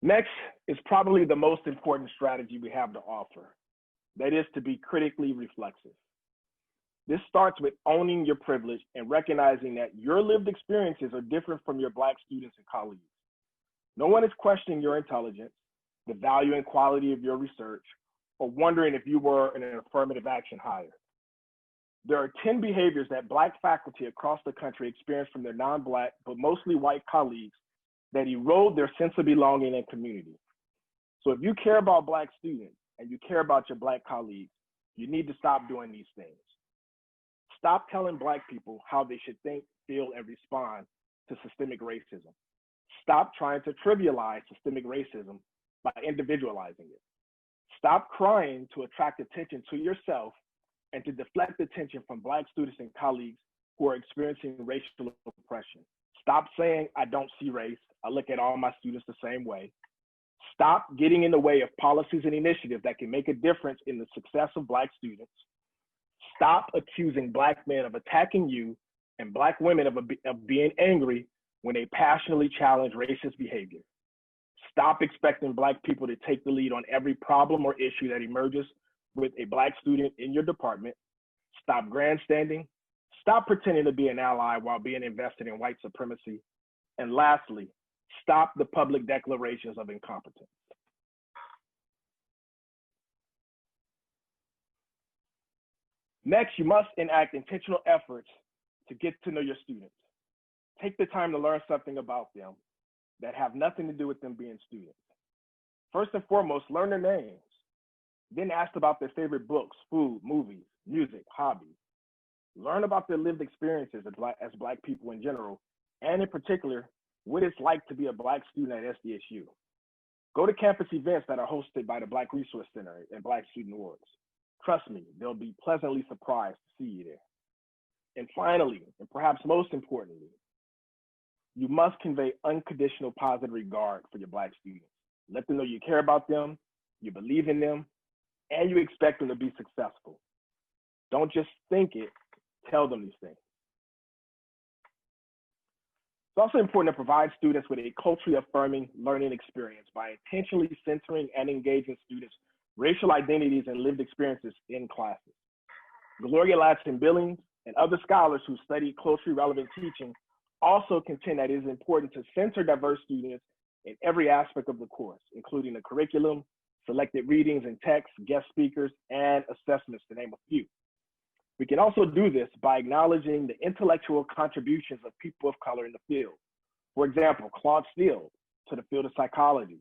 Next is probably the most important strategy we have to offer. That is to be critically reflexive. This starts with owning your privilege and recognizing that your lived experiences are different from your Black students and colleagues. No one is questioning your intelligence, the value and quality of your research, or wondering if you were an affirmative action hire. There are 10 behaviors that Black faculty across the country experience from their non-Black, but mostly white colleagues that erode their sense of belonging and community. So if you care about Black students and you care about your Black colleagues, you need to stop doing these things. Stop telling Black people how they should think, feel, and respond to systemic racism. Stop trying to trivialize systemic racism by individualizing it. Stop crying to attract attention to yourself and to deflect attention from Black students and colleagues who are experiencing racial oppression. Stop saying, I don't see race. I look at all my students the same way. Stop getting in the way of policies and initiatives that can make a difference in the success of Black students. Stop accusing Black men of attacking you and Black women of being angry when they passionately challenge racist behavior. Stop expecting Black people to take the lead on every problem or issue that emerges with a Black student in your department. Stop grandstanding. Stop pretending to be an ally while being invested in white supremacy. And lastly, stop the public declarations of incompetence. Next, you must enact intentional efforts to get to know your students. Take the time to learn something about them that have nothing to do with them being students. First and foremost, learn their names. Then ask about their favorite books, food, movies, music, hobbies. Learn about their lived experiences as Black people in general, and in particular, what it's like to be a Black student at SDSU. Go to campus events that are hosted by the Black Resource Center and Black Student Awards. Trust me, they'll be pleasantly surprised to see you there. And finally, and perhaps most importantly, you must convey unconditional positive regard for your Black students. Let them know you care about them, you believe in them, and you expect them to be successful. Don't just think it, tell them these things. It's also important to provide students with a culturally affirming learning experience by intentionally centering and engaging students' racial identities and lived experiences in classes. Gloria Ladson-Billings and other scholars who study culturally relevant teaching also contend that it is important to center diverse students in every aspect of the course, including the curriculum, selected readings and texts, guest speakers, and assessments, to name a few. We can also do this by acknowledging the intellectual contributions of people of color in the field. For example, Claude Steele to the field of psychology,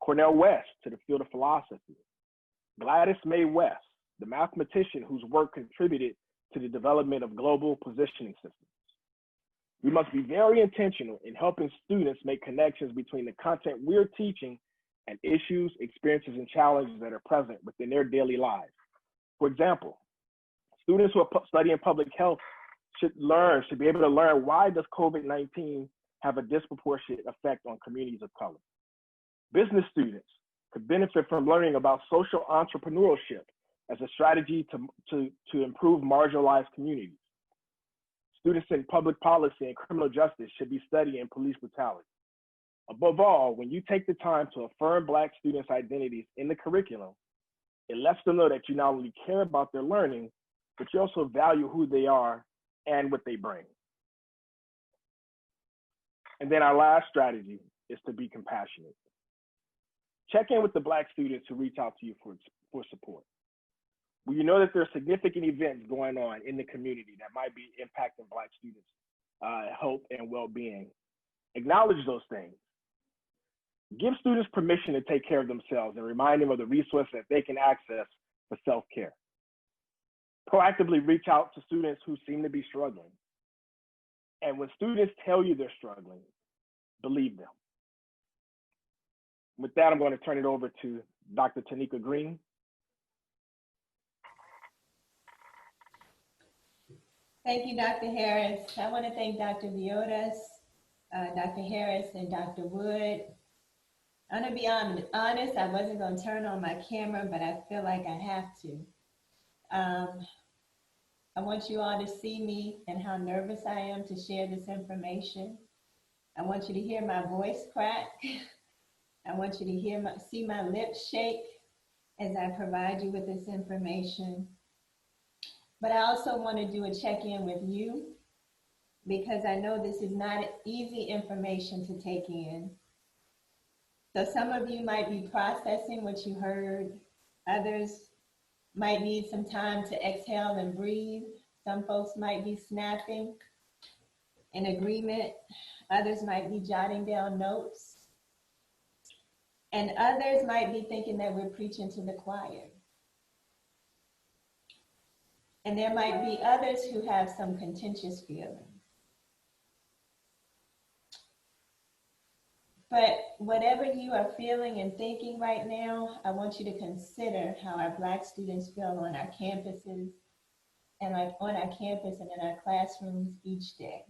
Cornel West to the field of philosophy, Gladys May West, the mathematician whose work contributed to the development of global positioning systems. We must be very intentional in helping students make connections between the content we're teaching and issues, experiences, and challenges that are present within their daily lives. For example, students who are studying public health should be able to learn, why does COVID-19 have a disproportionate effect on communities of color? Business students could benefit from learning about social entrepreneurship as a strategy to improve marginalized communities. Students in public policy and criminal justice should be studying police brutality. Above all, when you take the time to affirm Black students' identities in the curriculum, it lets them know that you not only care about their learning, but you also value who they are and what they bring. And then our last strategy is to be compassionate. Check in with the Black students who reach out to you for support. When you know that there are significant events going on in the community that might be impacting Black students' health and well-being, acknowledge those things. Give students permission to take care of themselves and remind them of the resources that they can access for self-care. Proactively reach out to students who seem to be struggling. And when students tell you they're struggling, believe them. With that, I'm going to turn it over to Dr. Tanika Green. Thank you, Dr. Harris. I want to thank Dr. Viotas, Dr. Harris, and Dr. Wood. I'm going to be honest, I wasn't going to turn on my camera, but I feel like I have to. I want you all to see me and how nervous I am to share this information. I want you to hear my voice crack. I want you to see my lips shake as I provide you with this information. But I also want to do a check-in with you because I know this is not easy information to take in. So some of you might be processing what you heard. Others might need some time to exhale and breathe. Some folks might be snapping in agreement. Others might be jotting down notes. And others might be thinking that we're preaching to the choir. And there might be others who have some contentious feelings. But whatever you are feeling and thinking right now, I want you to consider how our Black students feel on our campuses and on our campus and in our classrooms each day.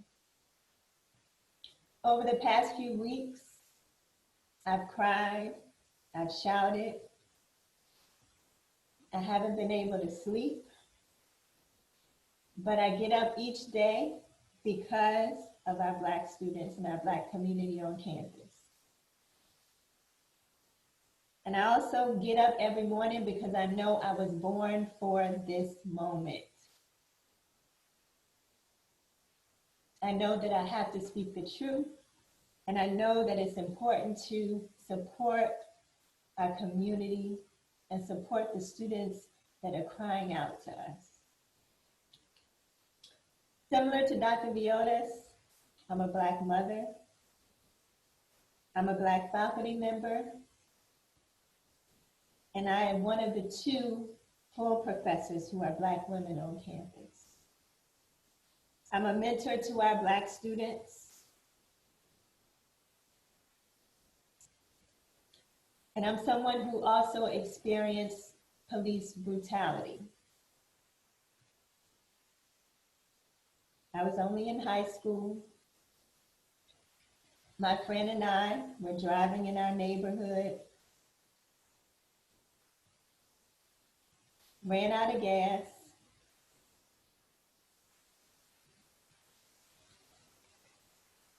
Over the past few weeks, I've cried, I've shouted, I haven't been able to sleep, but I get up each day because of our Black students and our Black community on campus. And I also get up every morning because I know I was born for this moment. I know that I have to speak the truth, and I know that it's important to support our community and support the students that are crying out to us. Similar to Dr. Viotas, I'm a Black mother. I'm a Black faculty member. And I am one of the 2 full professors who are Black women on campus. I'm a mentor to our Black students. And I'm someone who also experienced police brutality. I was only in high school. My friend and I were driving in our neighborhood, ran out of gas,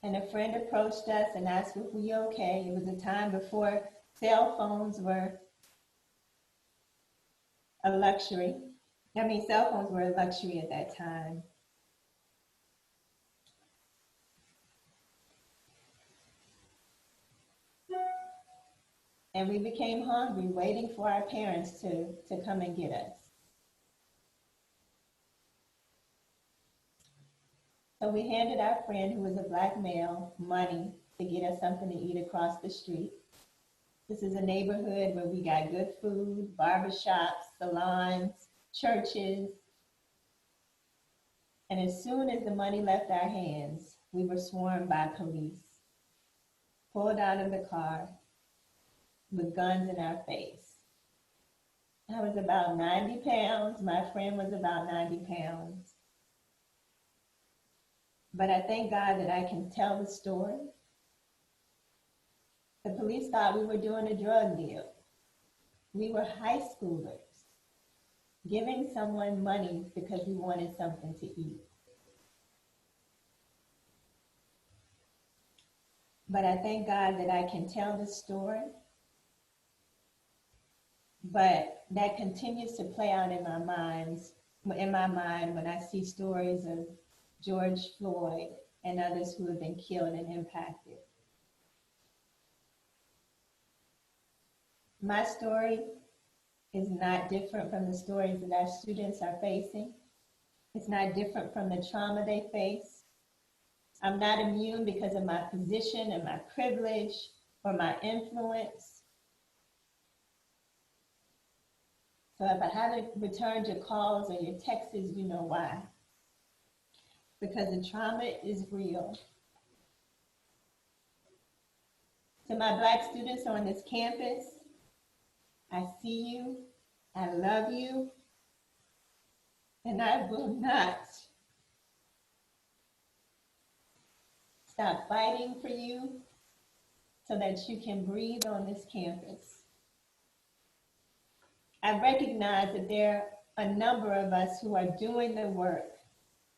and a friend approached us and asked if we were okay. It was a time before cell phones were a luxury. Cell phones were a luxury at that time. And we became hungry, waiting for our parents to come and get us. So we handed our friend, who was a Black male, money to get us something to eat across the street. This is a neighborhood where we got good food, barbershops, salons, churches. And as soon as the money left our hands, we were swarmed by police, pulled out of the car with guns in our face. I was about 90 pounds. My friend was about 90 pounds. But I thank God that I can tell the story. The police thought we were doing a drug deal. We were high schoolers giving someone money because we wanted something to eat. But I thank God that I can tell the story. But that continues to play out in my mind when I see stories of George Floyd, and others who have been killed and impacted. My story is not different from the stories that our students are facing. It's not different from the trauma they face. I'm not immune because of my position and my privilege or my influence. So if I haven't returned your calls or your texts, you know why. Because the trauma is real. To my Black students on this campus, I see you, I love you, and I will not stop fighting for you so that you can breathe on this campus. I recognize that there are a number of us who are doing the work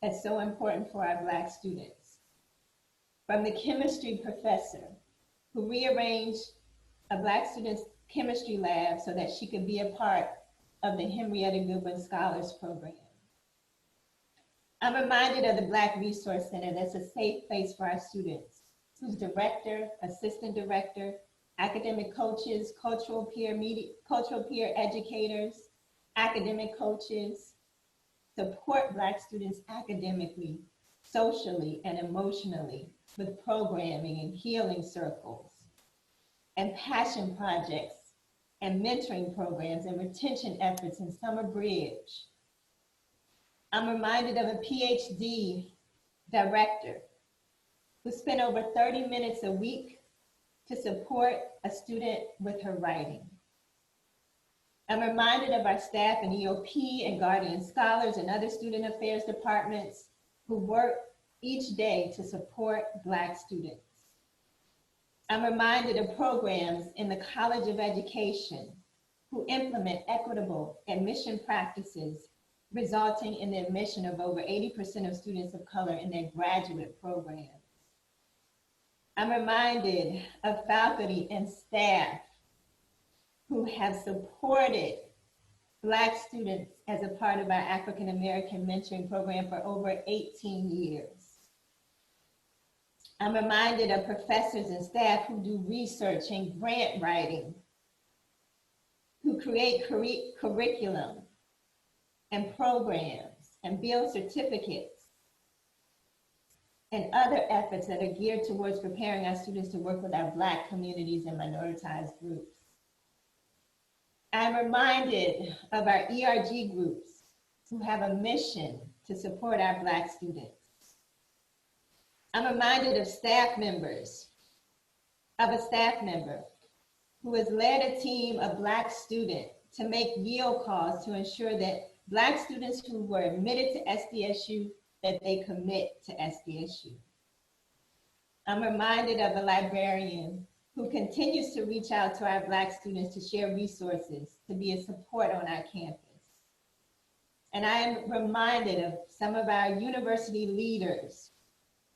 that's so important for our Black students. From the chemistry professor who rearranged a Black student's chemistry lab so that she could be a part of the Henrietta Goodwin Scholars Program. I'm reminded of the Black Resource Center that's a safe place for our students, whose director, assistant director, academic coaches, cultural peer educators, academic coaches support Black students academically, socially, and emotionally with programming and healing circles and passion projects and mentoring programs and retention efforts in Summer Bridge. I'm reminded of a PhD director who spent over 30 minutes a week to support a student with her writing. I'm reminded of our staff in EOP and Guardian Scholars and other student affairs departments who work each day to support Black students. I'm reminded of programs in the College of Education who implement equitable admission practices, resulting in the admission of over 80% of students of color in their graduate programs. I'm reminded of faculty and staff who have supported Black students as a part of our African American mentoring program for over 18 years. I'm reminded of professors and staff who do research and grant writing, who create curriculum and programs and build certificates and other efforts that are geared towards preparing our students to work with our Black communities and minoritized groups. I'm reminded of our ERG groups who have a mission to support our Black students. I'm reminded of a staff member who has led a team of Black students to make yield calls to ensure that Black students who were admitted to SDSU, that they commit to SDSU. I'm reminded of a librarian who continues to reach out to our Black students to share resources, to be a support on our campus. And I am reminded of some of our university leaders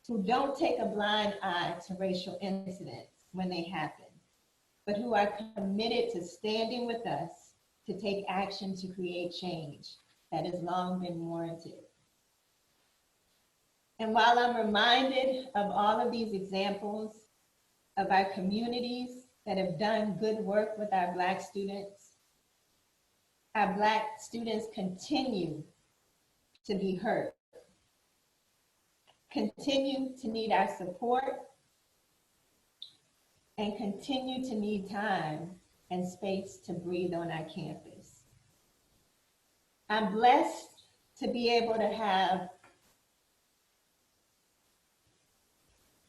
who don't take a blind eye to racial incidents when they happen, but who are committed to standing with us to take action to create change that has long been warranted. And while I'm reminded of all of these examples of our communities that have done good work with our Black students continue to be hurt, continue to need our support, and continue to need time and space to breathe on our campus. I'm blessed to be able to have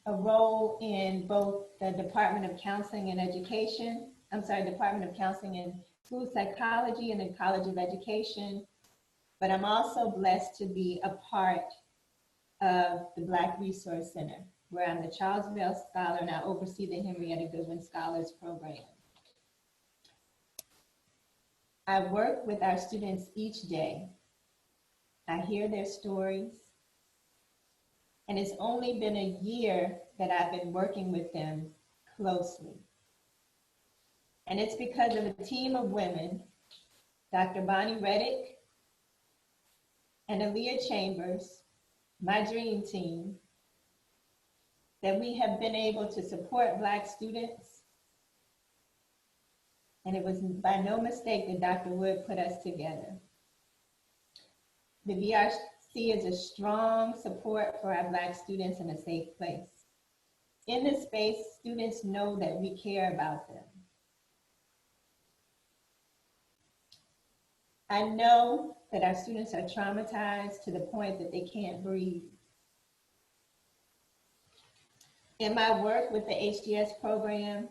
a role in both the Department of Counseling and Education, Department of Counseling and School Psychology and the College of Education, but I'm also blessed to be a part of the Black Resource Center, where I'm the Charles Bell Scholar and I oversee the Henrietta Goodwin Scholars Program. I work with our students each day. I hear their stories, and it's only been a year that I've been working with them closely. And it's because of a team of women, Dr. Bonnie Reddick and Aaliyah Chambers, my dream team, that we have been able to support Black students. And it was by no mistake that Dr. Wood put us together. The VRC is a strong support for our Black students in a safe place. In this space, students know that we care about them. I know that our students are traumatized to the point that they can't breathe. In my work with the HGS program,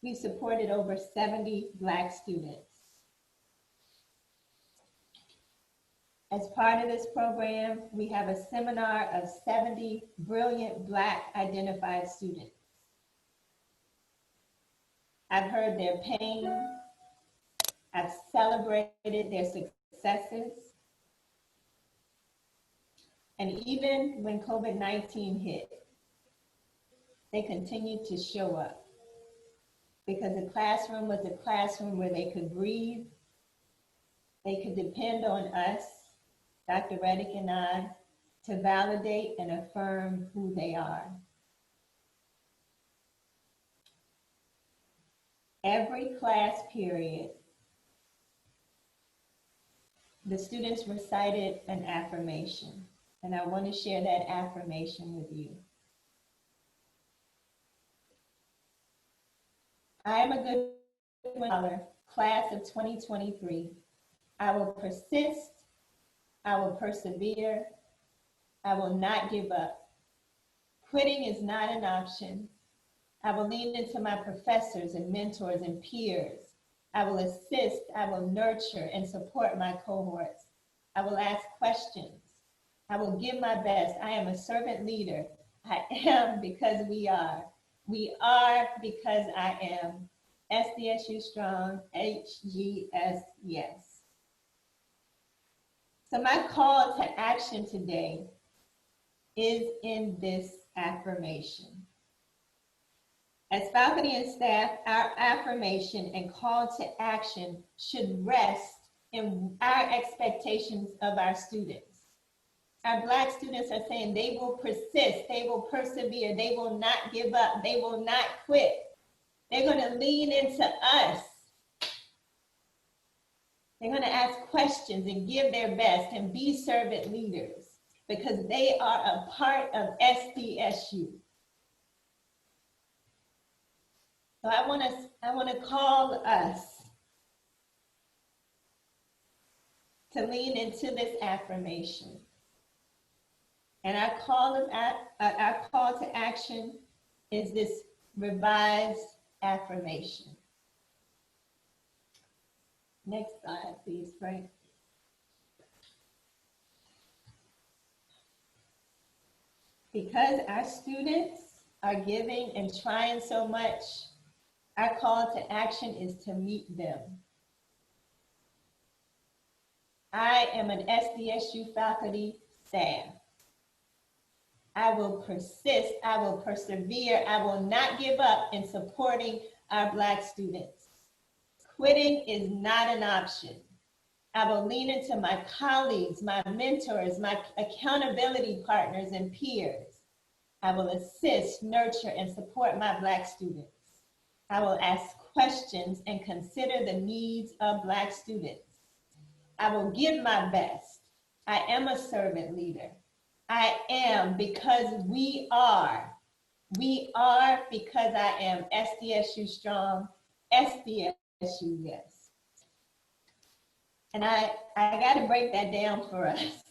we supported over 70 Black students. As part of this program, we have a seminar of 70 brilliant Black identified students. I've heard their pain. I've celebrated their successes. And even when COVID-19 hit, they continued to show up because the classroom was a classroom where they could breathe. They could depend on us, Dr. Reddick and I, to validate and affirm who they are. Every class period, the students recited an affirmation, and I want to share that affirmation with you. I am a good scholar, class of 2023. I will persist, I will persevere, I will not give up. Quitting is not an option. I will lean into my professors and mentors and peers. I will assist, I will nurture and support my cohorts. I will ask questions. I will give my best. I am a servant leader. I am because we are. We are because I am. SDSU strong, HGS yes. So my call to action today is in this affirmation. As faculty and staff, our affirmation and call to action should rest in our expectations of our students. Our Black students are saying they will persist, they will persevere, they will not give up, they will not quit. They're going to lean into us. They're going to ask questions and give their best and be servant leaders because they are a part of SDSU. So I want to call us to lean into this affirmation. And our call to action is this revised affirmation. Next slide, please, Frank. Because our students are giving and trying so much, our call to action is to meet them. I am an SDSU faculty staff. I will persist, I will persevere, I will not give up in supporting our Black students. Quitting is not an option. I will lean into my colleagues, my mentors, my accountability partners and peers. I will assist, nurture, and support my Black students. I will ask questions and consider the needs of Black students. I will give my best. I am a servant leader. I am because we are. We are because I am SDSU strong, SDSU yes. And I got to break that down for us.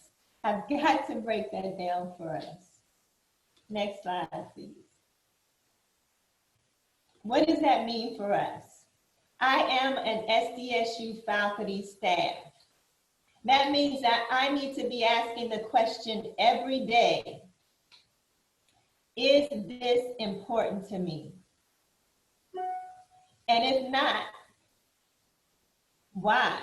I've got to break that down for us. Next slide, please. What does that mean for us? I am an SDSU faculty staff. That means that I need to be asking the question every day, is this important to me? And if not, why?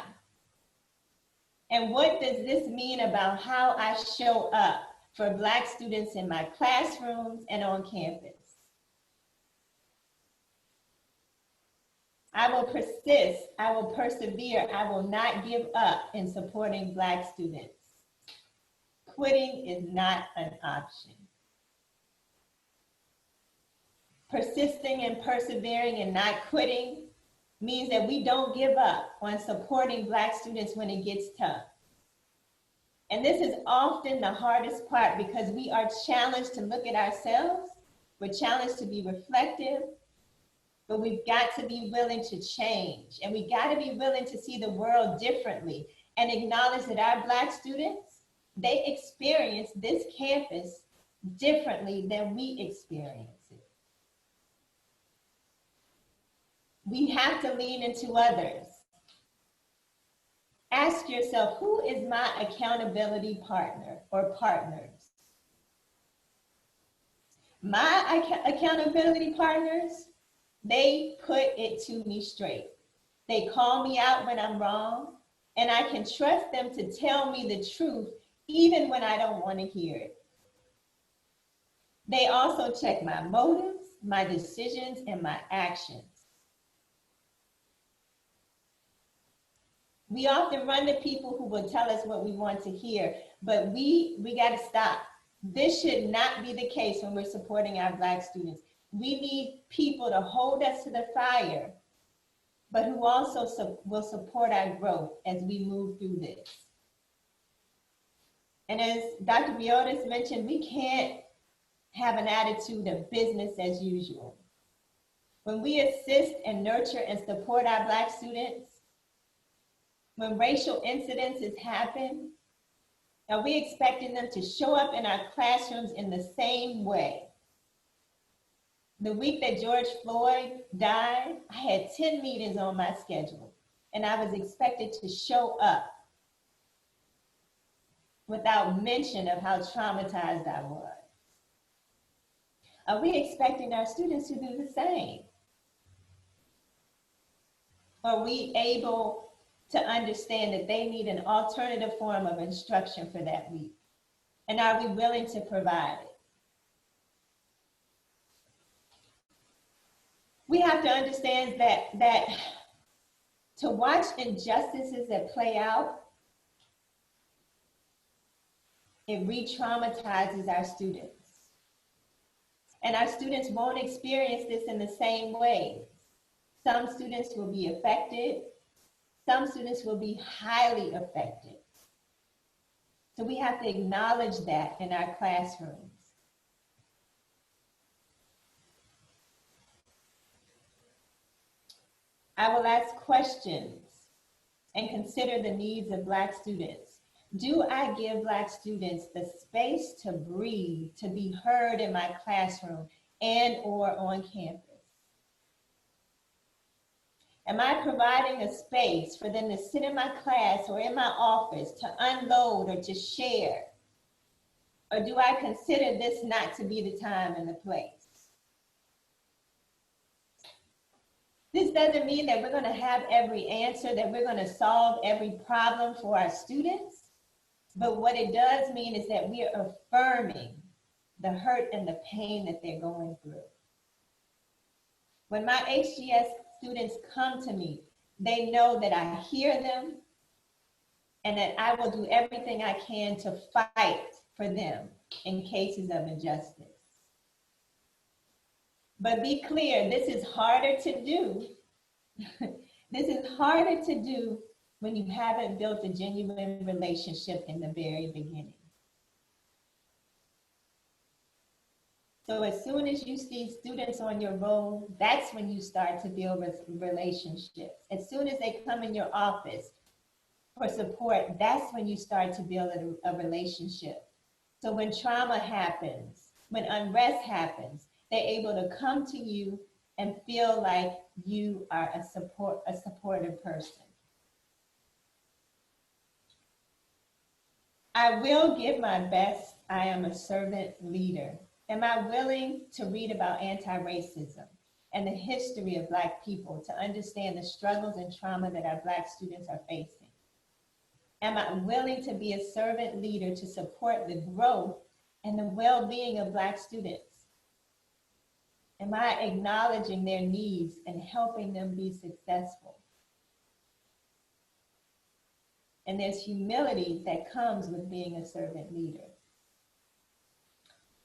And what does this mean about how I show up for Black students in my classrooms and on campus? I will persist, I will persevere, I will not give up in supporting Black students. quitting is not an option. Persisting and persevering and not quitting means that we don't give up on supporting Black students when it gets tough. And this is often the hardest part because we are challenged to look at ourselves. We're challenged to be reflective, but we've got to be willing to change. And we got to be willing to see the world differently and acknowledge that our Black students, they experience this campus differently than we experience it. We have to lean into others. Ask yourself, who is my accountability partner or partners? My accountability partners, they put it to me straight. They call me out when I'm wrong, and I can trust them to tell me the truth even when I don't want to hear it. They also check my motives, my decisions, and my actions. We often run to people who will tell us what we want to hear, but we got to stop. This should not be the case when we're supporting our Black students. We need people to hold us to the fire, but who also will support our growth as we move through this. And as Dr. Biotis mentioned, we can't have an attitude of business as usual. When we assist and nurture and support our Black students, when racial incidences happen, are we expecting them to show up in our classrooms in the same way? The week that George Floyd died, I had 10 meetings on my schedule, and I was expected to show up without mention of how traumatized I was. Are we expecting our students to do the same? Are we able to understand that they need an alternative form of instruction for that week? And are we willing to provide it? We have to understand that to watch injustices that play out, it re-traumatizes our students. And our students won't experience this in the same way. Some students will be affected. Some students will be highly affected. So we have to acknowledge that in our classrooms. I will ask questions and consider the needs of Black students. Do I give Black students the space to breathe, to be heard in my classroom and or on campus? Am I providing a space for them to sit in my class or in my office to unload or to share? Or do I consider this not to be the time and the place? This doesn't mean that we're going to have every answer, that we're going to solve every problem for our students. But what it does mean is that we are affirming the hurt and the pain that they're going through. When my HGS students come to me, they know that I hear them and that I will do everything I can to fight for them in cases of injustice. But be clear, this is harder to do. This is harder to do when you haven't built a genuine relationship in the very beginning. So as soon as you see students on your roll, that's when you start to build relationships. As soon as they come in your office for support, that's when you start to build a relationship. So when trauma happens, when unrest happens, they're able to come to you and feel like you are a supportive person. I will give my best. I am a servant leader. Am I willing to read about anti-racism and the history of Black people to understand the struggles and trauma that our Black students are facing? Am I willing to be a servant leader to support the growth and the well-being of Black students? Am I acknowledging their needs and helping them be successful? And there's humility that comes with being a servant leader.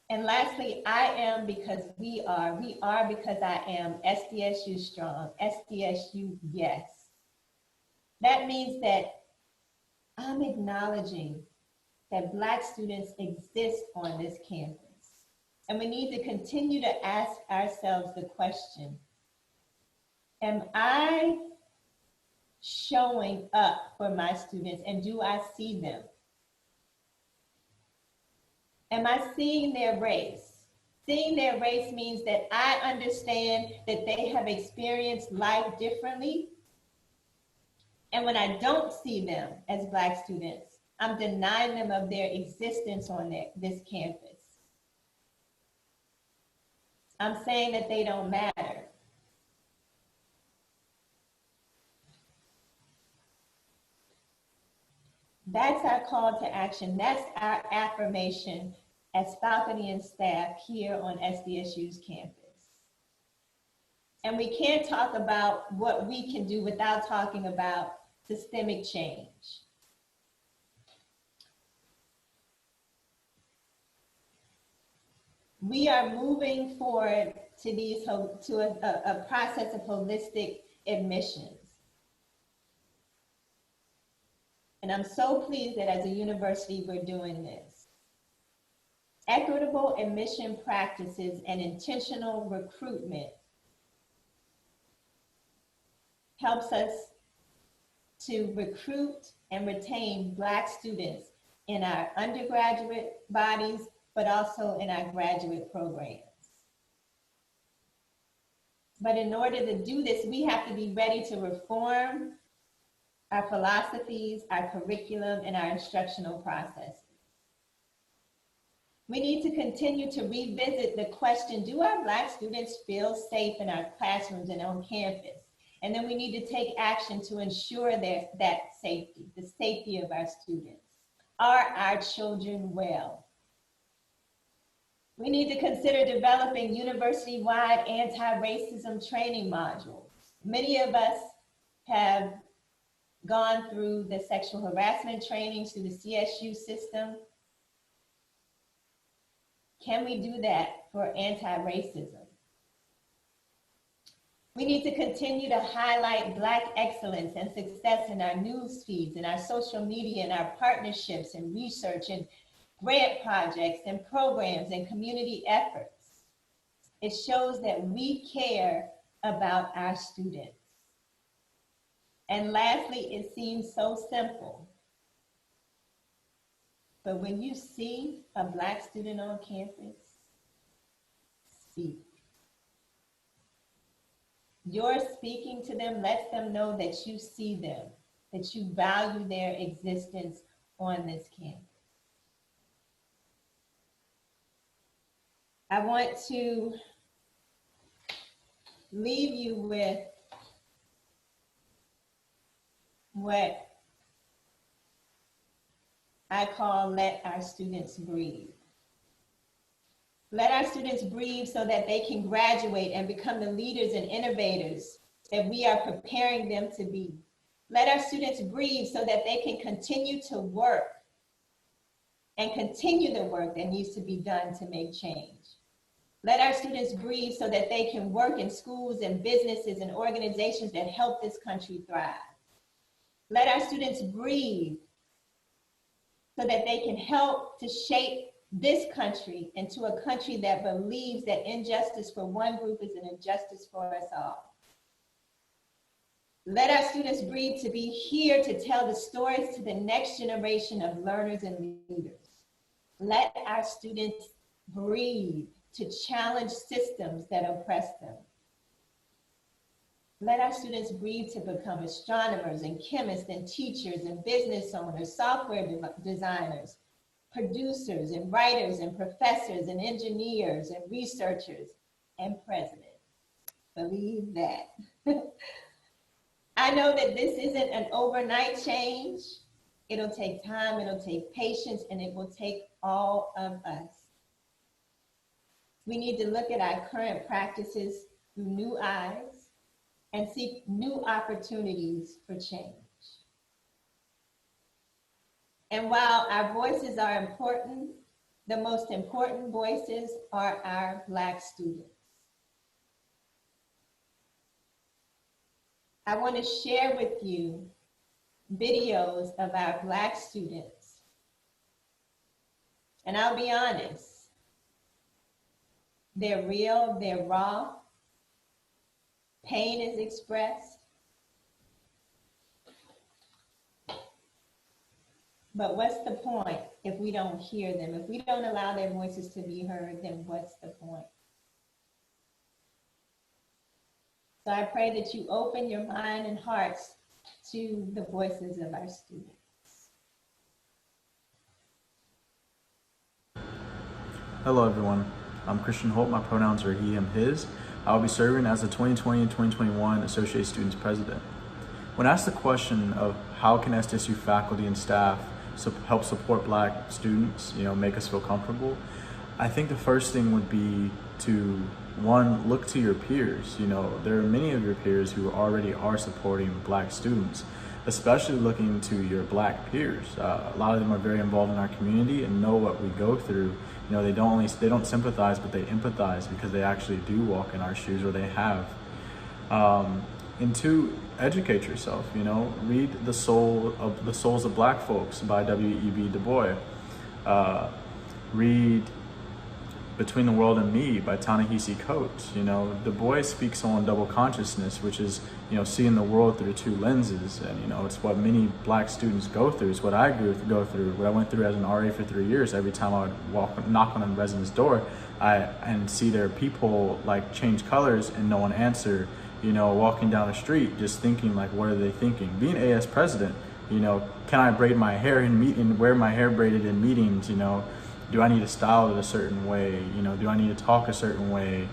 And lastly, I am because we are because I am, SDSU strong, SDSU yes. That means that I'm acknowledging that Black students exist on this campus. And we need to continue to ask ourselves the question, am I showing up for my students and do I see them? Am I seeing their race? Seeing their race means that I understand that they have experienced life differently. And when I don't see them as Black students, I'm denying them of their existence on this campus. I'm saying that they don't matter. That's our call to action. That's our affirmation as faculty and staff here on SDSU's campus. And we can't talk about what we can do without talking about systemic change. We are moving forward to a process of holistic admissions. And I'm so pleased that as a university, we're doing this. Equitable admission practices and intentional recruitment helps us to recruit and retain Black students in our undergraduate bodies, but also in our graduate programs. But in order to do this, we have to be ready to reform our philosophies, our curriculum, and our instructional processes. We need to continue to revisit the question, do our Black students feel safe in our classrooms and on campus? And then we need to take action to ensure that safety, the safety of our students. Are our children well? We need to consider developing university-wide anti-racism training modules. Many of us have gone through the sexual harassment training through the CSU system. Can we do that for anti-racism? We need to continue to highlight Black excellence and success in our news feeds, in our social media, in our partnerships and research and grant projects and programs and community efforts. It shows that we care about our students. And lastly, it seems so simple, but when you see a Black student on campus, speak. Your speaking to them lets them know that you see them, that you value their existence on this campus. I want to leave you with what I call let our students breathe. Let our students breathe so that they can graduate and become the leaders and innovators that we are preparing them to be. Let our students breathe so that they can continue to work and continue the work that needs to be done to make change. Let our students breathe so that they can work in schools and businesses and organizations that help this country thrive. Let our students breathe so that they can help to shape this country into a country that believes that injustice for one group is an injustice for us all. Let our students breathe to be here to tell the stories to the next generation of learners and leaders. Let our students breathe to challenge systems that oppress them. Let our students breathe to become astronomers and chemists and teachers and business owners, software designers, producers and writers and professors and engineers and researchers and presidents. Believe that. I know that this isn't an overnight change. It'll take time, it'll take patience, and it will take all of us. We need to look at our current practices through new eyes and seek new opportunities for change. And while our voices are important, the most important voices are our Black students. I want to share with you videos of our Black students. And I'll be honest, they're real, they're raw, pain is expressed. But what's the point if we don't hear them? If we don't allow their voices to be heard, then what's the point? So I pray that you open your mind and hearts to the voices of our students. Hello everyone, I'm Christian Holt. My pronouns are he, him, his. I'll be serving as the 2020 and 2021 Associate Students President. When asked the question of how can SDSU faculty and staff help support Black students, make us feel comfortable, I think the first thing would be to, one, look to your peers. There are many of your peers who already are supporting Black students, especially looking to your Black peers. A lot of them are very involved in our community and know what we go through. They don't sympathize, but they empathize because they actually do walk in our shoes, or they have. And two, educate yourself. Read The Souls of Black Folks by W.E.B. Du Bois. Read Between the World and Me by Ta-Nehisi Coates. Du Bois speaks on double consciousness, which is, seeing the world through two lenses. And, it's what many Black students go through. It's what I go through, what I went through as an RA for 3 years. Every time I would knock on a resident's door, and see their people change colors and no one answer, walking down the street, just thinking what are they thinking? Being AS president, can I braid my hair and wear my hair braided in meetings? Do I need to style it a certain way? Do I need to talk a certain way?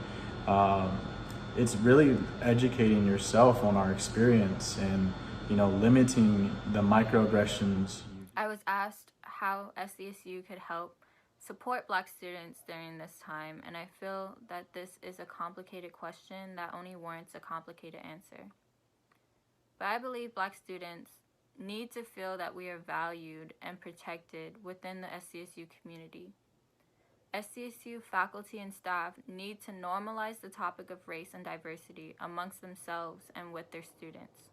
It's really educating yourself on our experience and, limiting the microaggressions. I was asked how SDSU could help support Black students during this time, and I feel that this is a complicated question that only warrants a complicated answer. But I believe Black students need to feel that we are valued and protected within the SDSU community. SDSU faculty and staff need to normalize the topic of race and diversity amongst themselves and with their students.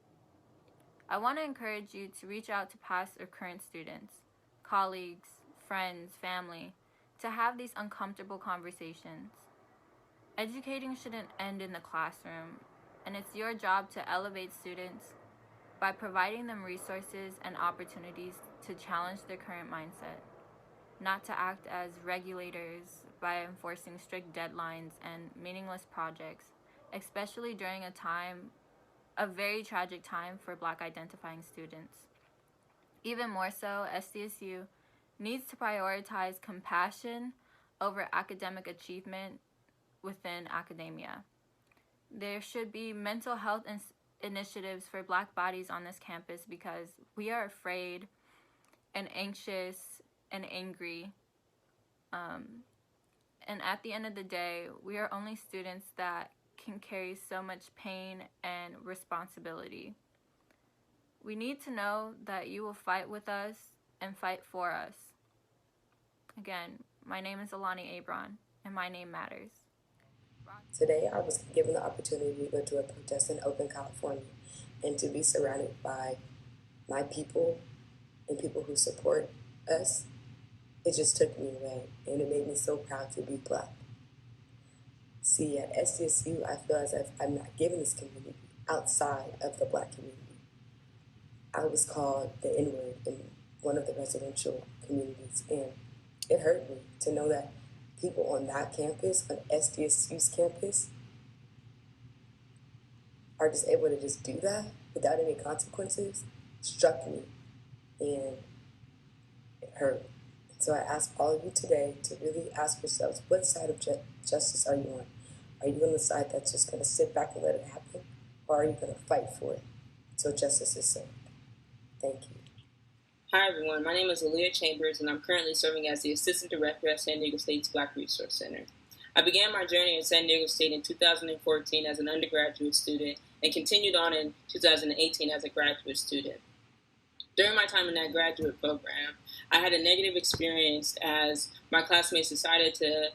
I want to encourage you to reach out to past or current students, colleagues, friends, family, to have these uncomfortable conversations. Educating shouldn't end in the classroom, and it's your job to elevate students by providing them resources and opportunities to challenge their current mindset, not to act as regulators by enforcing strict deadlines and meaningless projects, especially during a very tragic time for Black identifying students. Even more so, SDSU needs to prioritize compassion over academic achievement within academia. There should be mental health initiatives for Black bodies on this campus because we are afraid and anxious and angry. And at the end of the day, we are only students that can carry so much pain and responsibility. We need to know that you will fight with us and fight for us. Again, my name is Alani Abron, and my name matters. Today, I was given the opportunity to go to a protest in Oakland, California, and to be surrounded by my people and people who support us. It just took me away, and it made me so proud to be Black. See, at SDSU, I feel as if I'm not given this community outside of the Black community. I was called the N-word in one of the residential communities, and it hurt me to know that people on that campus, on SDSU's campus, are just able to just do that without any consequences. Struck me, and it hurt. So I ask all of you today to really ask yourselves, what side of justice are you on? Are you on the side that's just going to sit back and let it happen? Or are you going to fight for it until justice is served? Thank you. Hi everyone, my name is Aaliyah Chambers and I'm currently serving as the Assistant Director at San Diego State's Black Resource Center. I began my journey at San Diego State in 2014 as an undergraduate student and continued on in 2018 as a graduate student. During my time in that graduate program, I had a negative experience as my classmates decided to,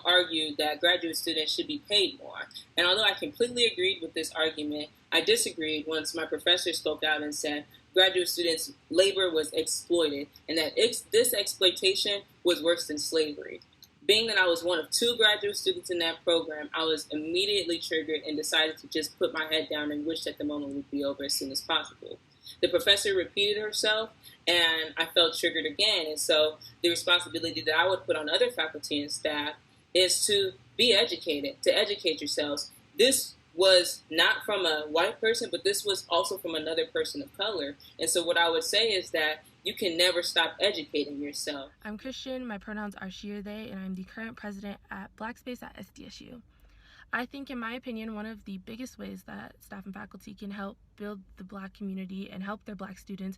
argue that graduate students should be paid more. And although I completely agreed with this argument, I disagreed once my professor spoke out and said graduate students' labor was exploited and that this exploitation was worse than slavery. Being that I was one of 2 graduate students in that program, I was immediately triggered and decided to just put my head down and wish that the moment would be over as soon as possible. The professor repeated herself, and I felt triggered again. And so the responsibility that I would put on other faculty and staff is to be educated, to educate yourselves. This was not from a white person, but this was also from another person of color. And so what I would say is that you can never stop educating yourself. I'm Christian, my pronouns are she, or they, and I'm the current president at Black Space at SDSU. I think, in my opinion, one of the biggest ways that staff and faculty can help build the Black community and help their Black students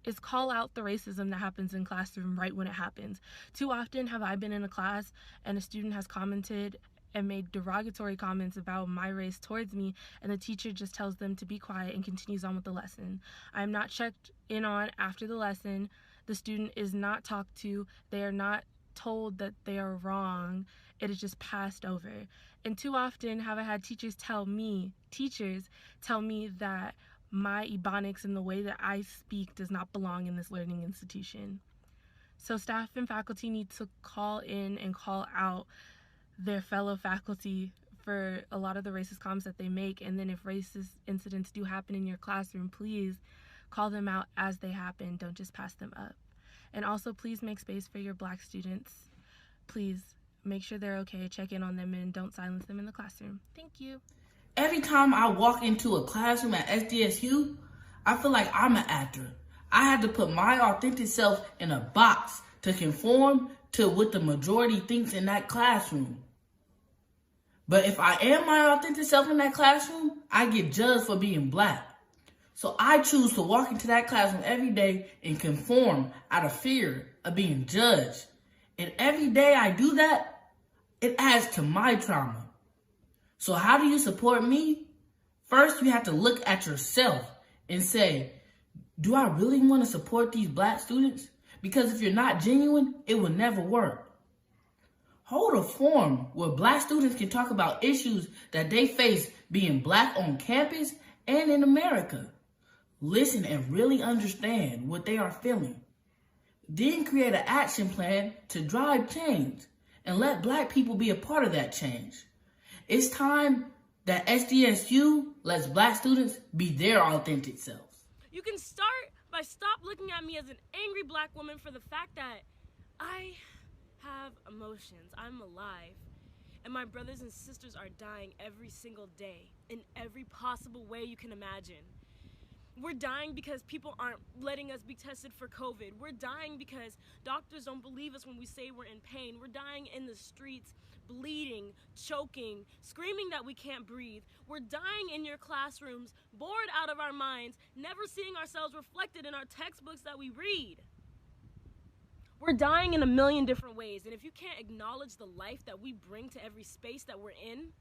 is call out the racism that happens in classroom right when it happens. Too often have I been in a class and a student has commented and made derogatory comments about my race towards me, and the teacher just tells them to be quiet and continues on with the lesson. I am not checked in on after the lesson. The student is not talked to. They are not told that they are wrong. It is just passed over. And too often have I had teachers tell me that my Ebonics and the way that I speak does not belong in this learning institution. So staff and faculty need to call in and call out their fellow faculty for a lot of the racist comments that they make. And then if racist incidents do happen in your classroom, please call them out as they happen. Don't just pass them up. And also, please make space for your Black students. Please make sure they're okay, check in on them, and don't silence them in the classroom. Thank you. Every time I walk into a classroom at SDSU, I feel like I'm an actor. I have to put my authentic self in a box to conform to what the majority thinks in that classroom. But if I am my authentic self in that classroom, I get judged for being Black. So I choose to walk into that classroom every day and conform out of fear of being judged. And every day I do that, it adds to my trauma. So how do you support me? First, you have to look at yourself and say, do I really want to support these Black students? Because if you're not genuine, it will never work. Hold a forum where Black students can talk about issues that they face being Black on campus and in America. Listen and really understand what they are feeling. Then create an action plan to drive change and let Black people be a part of that change. It's time that SDSU lets Black students be their authentic selves. You can start by stop looking at me as an angry Black woman for the fact that I have emotions. I'm alive. And my brothers and sisters are dying every single day in every possible way you can imagine. We're dying because people aren't letting us be tested for COVID. We're dying because doctors don't believe us when we say we're in pain. We're dying in the streets, bleeding, choking, screaming that we can't breathe. We're dying in your classrooms, bored out of our minds, never seeing ourselves reflected in our textbooks that we read. We're dying in a million different ways, and if you can't acknowledge the life that we bring to every space that we're in,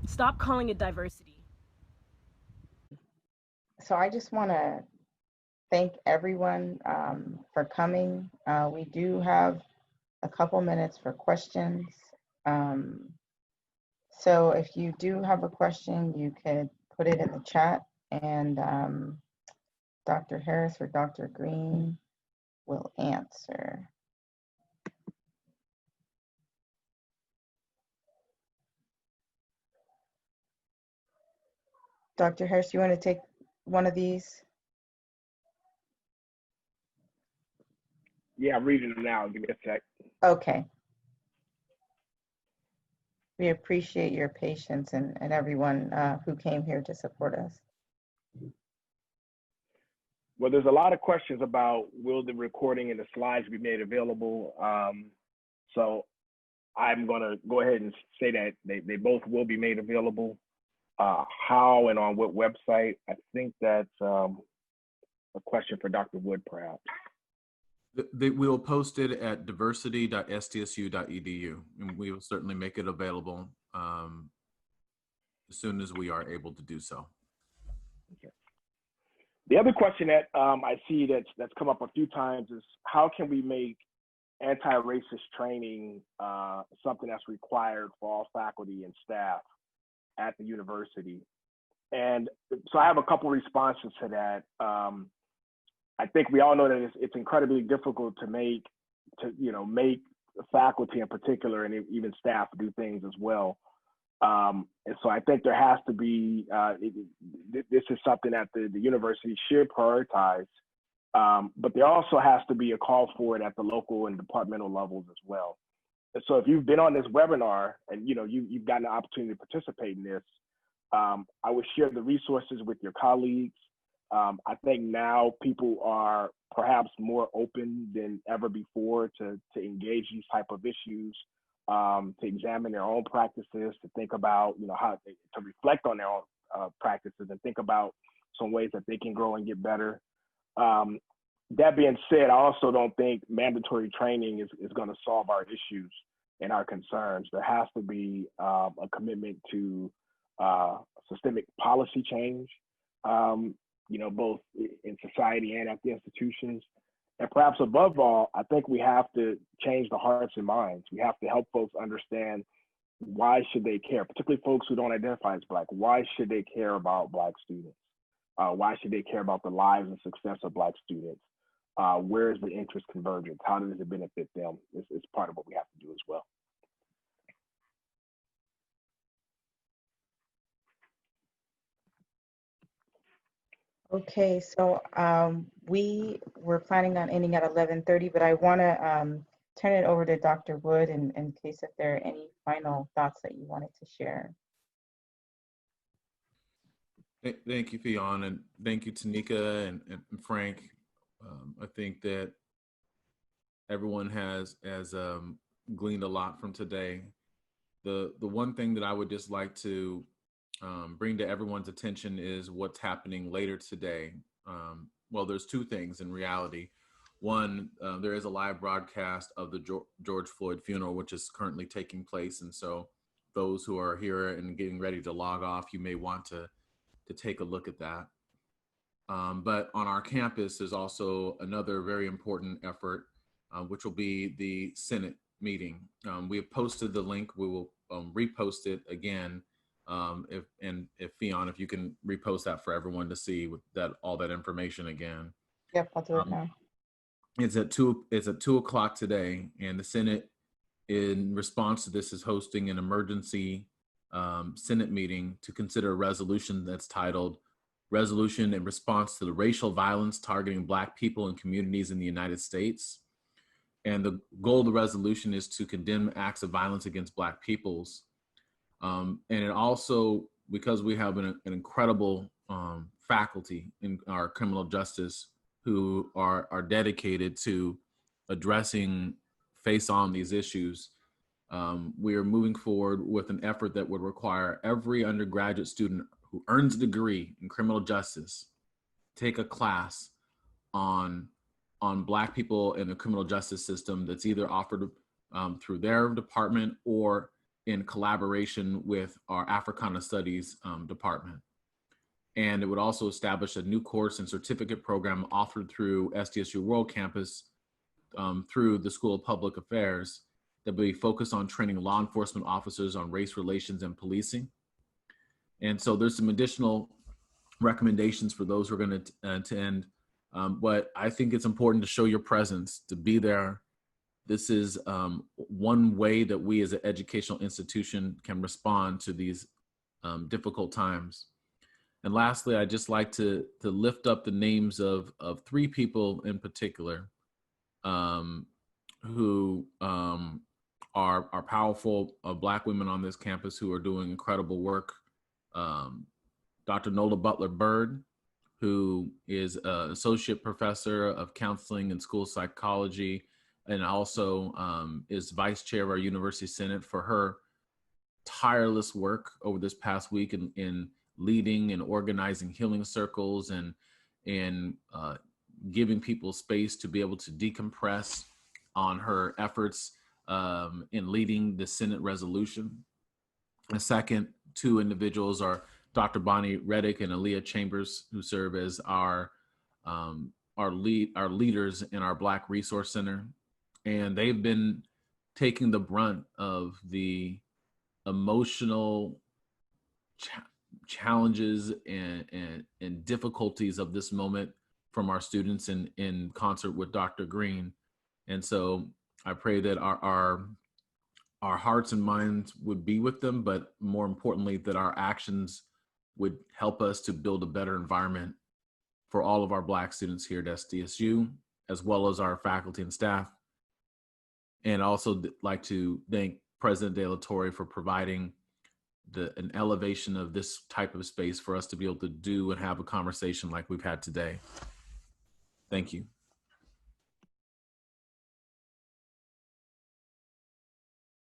stop calling it diversity. So I just want to thank everyone for coming. We do have a couple minutes for questions. So if you do have a question, you could put it in the chat, and Dr. Harris or Dr. Green will answer. Dr. Harris, you want to take one of these? Yeah, I'm reading them now. Give me a sec. Okay. We appreciate your patience and everyone who came here to support us. Well, there's a lot of questions about will the recording and the slides be made available. So I'm going to go ahead and say that they both will be made available. How and on what website? I think that's a question for Dr. Wood, perhaps. We'll post it at diversity.sdsu.edu, and we will certainly make it available as soon as we are able to do so. Okay. The other question that I see that's come up a few times is how can we make anti-racist training something that's required for all faculty and staff at the university? And so I have a couple responses to that. I think we all know that it's incredibly difficult to make faculty in particular and even staff do things as well. And so I think there has to be, this is something that the university should prioritize, but there also has to be a call for it at the local and departmental levels as well. And so if you've been on this webinar and you've gotten the opportunity to participate in this, I would share the resources with your colleagues. I think now people are perhaps more open than ever before to engage these type of issues, to examine their own practices, to think about, how to reflect on their own practices and think about some ways that they can grow and get better. That being said, I also don't think mandatory training is going to solve our issues and our concerns. There has to be a commitment to systemic policy change, both in society and at the institutions. And perhaps above all, I think we have to change the hearts and minds. We have to help folks understand why should they care, particularly folks who don't identify as Black. Why should they care about Black students? Why should they care about the lives and success of Black students? Where is the interest convergence? How does it benefit them? It's part of what we have to do as well. Okay, so we were planning on ending at 11:30, but I want to turn it over to Dr. Wood in case if there are any final thoughts that you wanted to share. Thank you, Fionn, and thank you, Tanika and Frank. I think that everyone has gleaned a lot from today. The one thing that I would just like to bring to everyone's attention is what's happening later today. Well, there's two things in reality. One, there is a live broadcast of the George Floyd funeral, which is currently taking place. And so those who are here and getting ready to log off, you may want to take a look at that. But on our campus, there's also another very important effort, which will be the Senate meeting. We have posted the link. We will repost it again. If Fionn, if you can repost that for everyone to see all that information again. Yep, I'll do it now. It's at 2 o'clock today, and the Senate, in response to this, is hosting an emergency Senate meeting to consider a resolution that's titled "Resolution in Response to the Racial Violence Targeting Black People and Communities in the United States." And the goal of the resolution is to condemn acts of violence against Black peoples. And it also, because we have an incredible faculty in our criminal justice who are dedicated to addressing face-on these issues, we are moving forward with an effort that would require every undergraduate student who earns a degree in criminal justice take a class on Black people in the criminal justice system that's either offered through their department or in collaboration with our Africana Studies department. And it would also establish a new course and certificate program offered through SDSU World Campus through the School of Public Affairs that will be focused on training law enforcement officers on race relations and policing. And so there's some additional recommendations for those who are going to attend. But I think it's important to show your presence, to be there. This is one way that we as an educational institution can respond to these difficult times. And lastly, I'd just like to lift up the names of 3 people in particular who are powerful Black women on this campus who are doing incredible work. Dr. Nola Butler Bird, who is an associate professor of counseling and school psychology, and also is vice chair of our University Senate, for her tireless work over this past week in leading and organizing healing circles and giving people space to be able to decompress, on her efforts in leading the Senate resolution. The second 2 individuals are Dr. Bonnie Reddick and Aaliyah Chambers, who serve as our our leaders in our Black Resource Center, and they've been taking the brunt of the emotional challenges and difficulties of this moment from our students in concert with Dr. Green. And so I pray that our hearts and minds would be with them, but more importantly, that our actions would help us to build a better environment for all of our Black students here at SDSU, as well as our faculty and staff. And also like to thank President De La Torre for providing an elevation of this type of space for us to be able to do and have a conversation like we've had today. Thank you.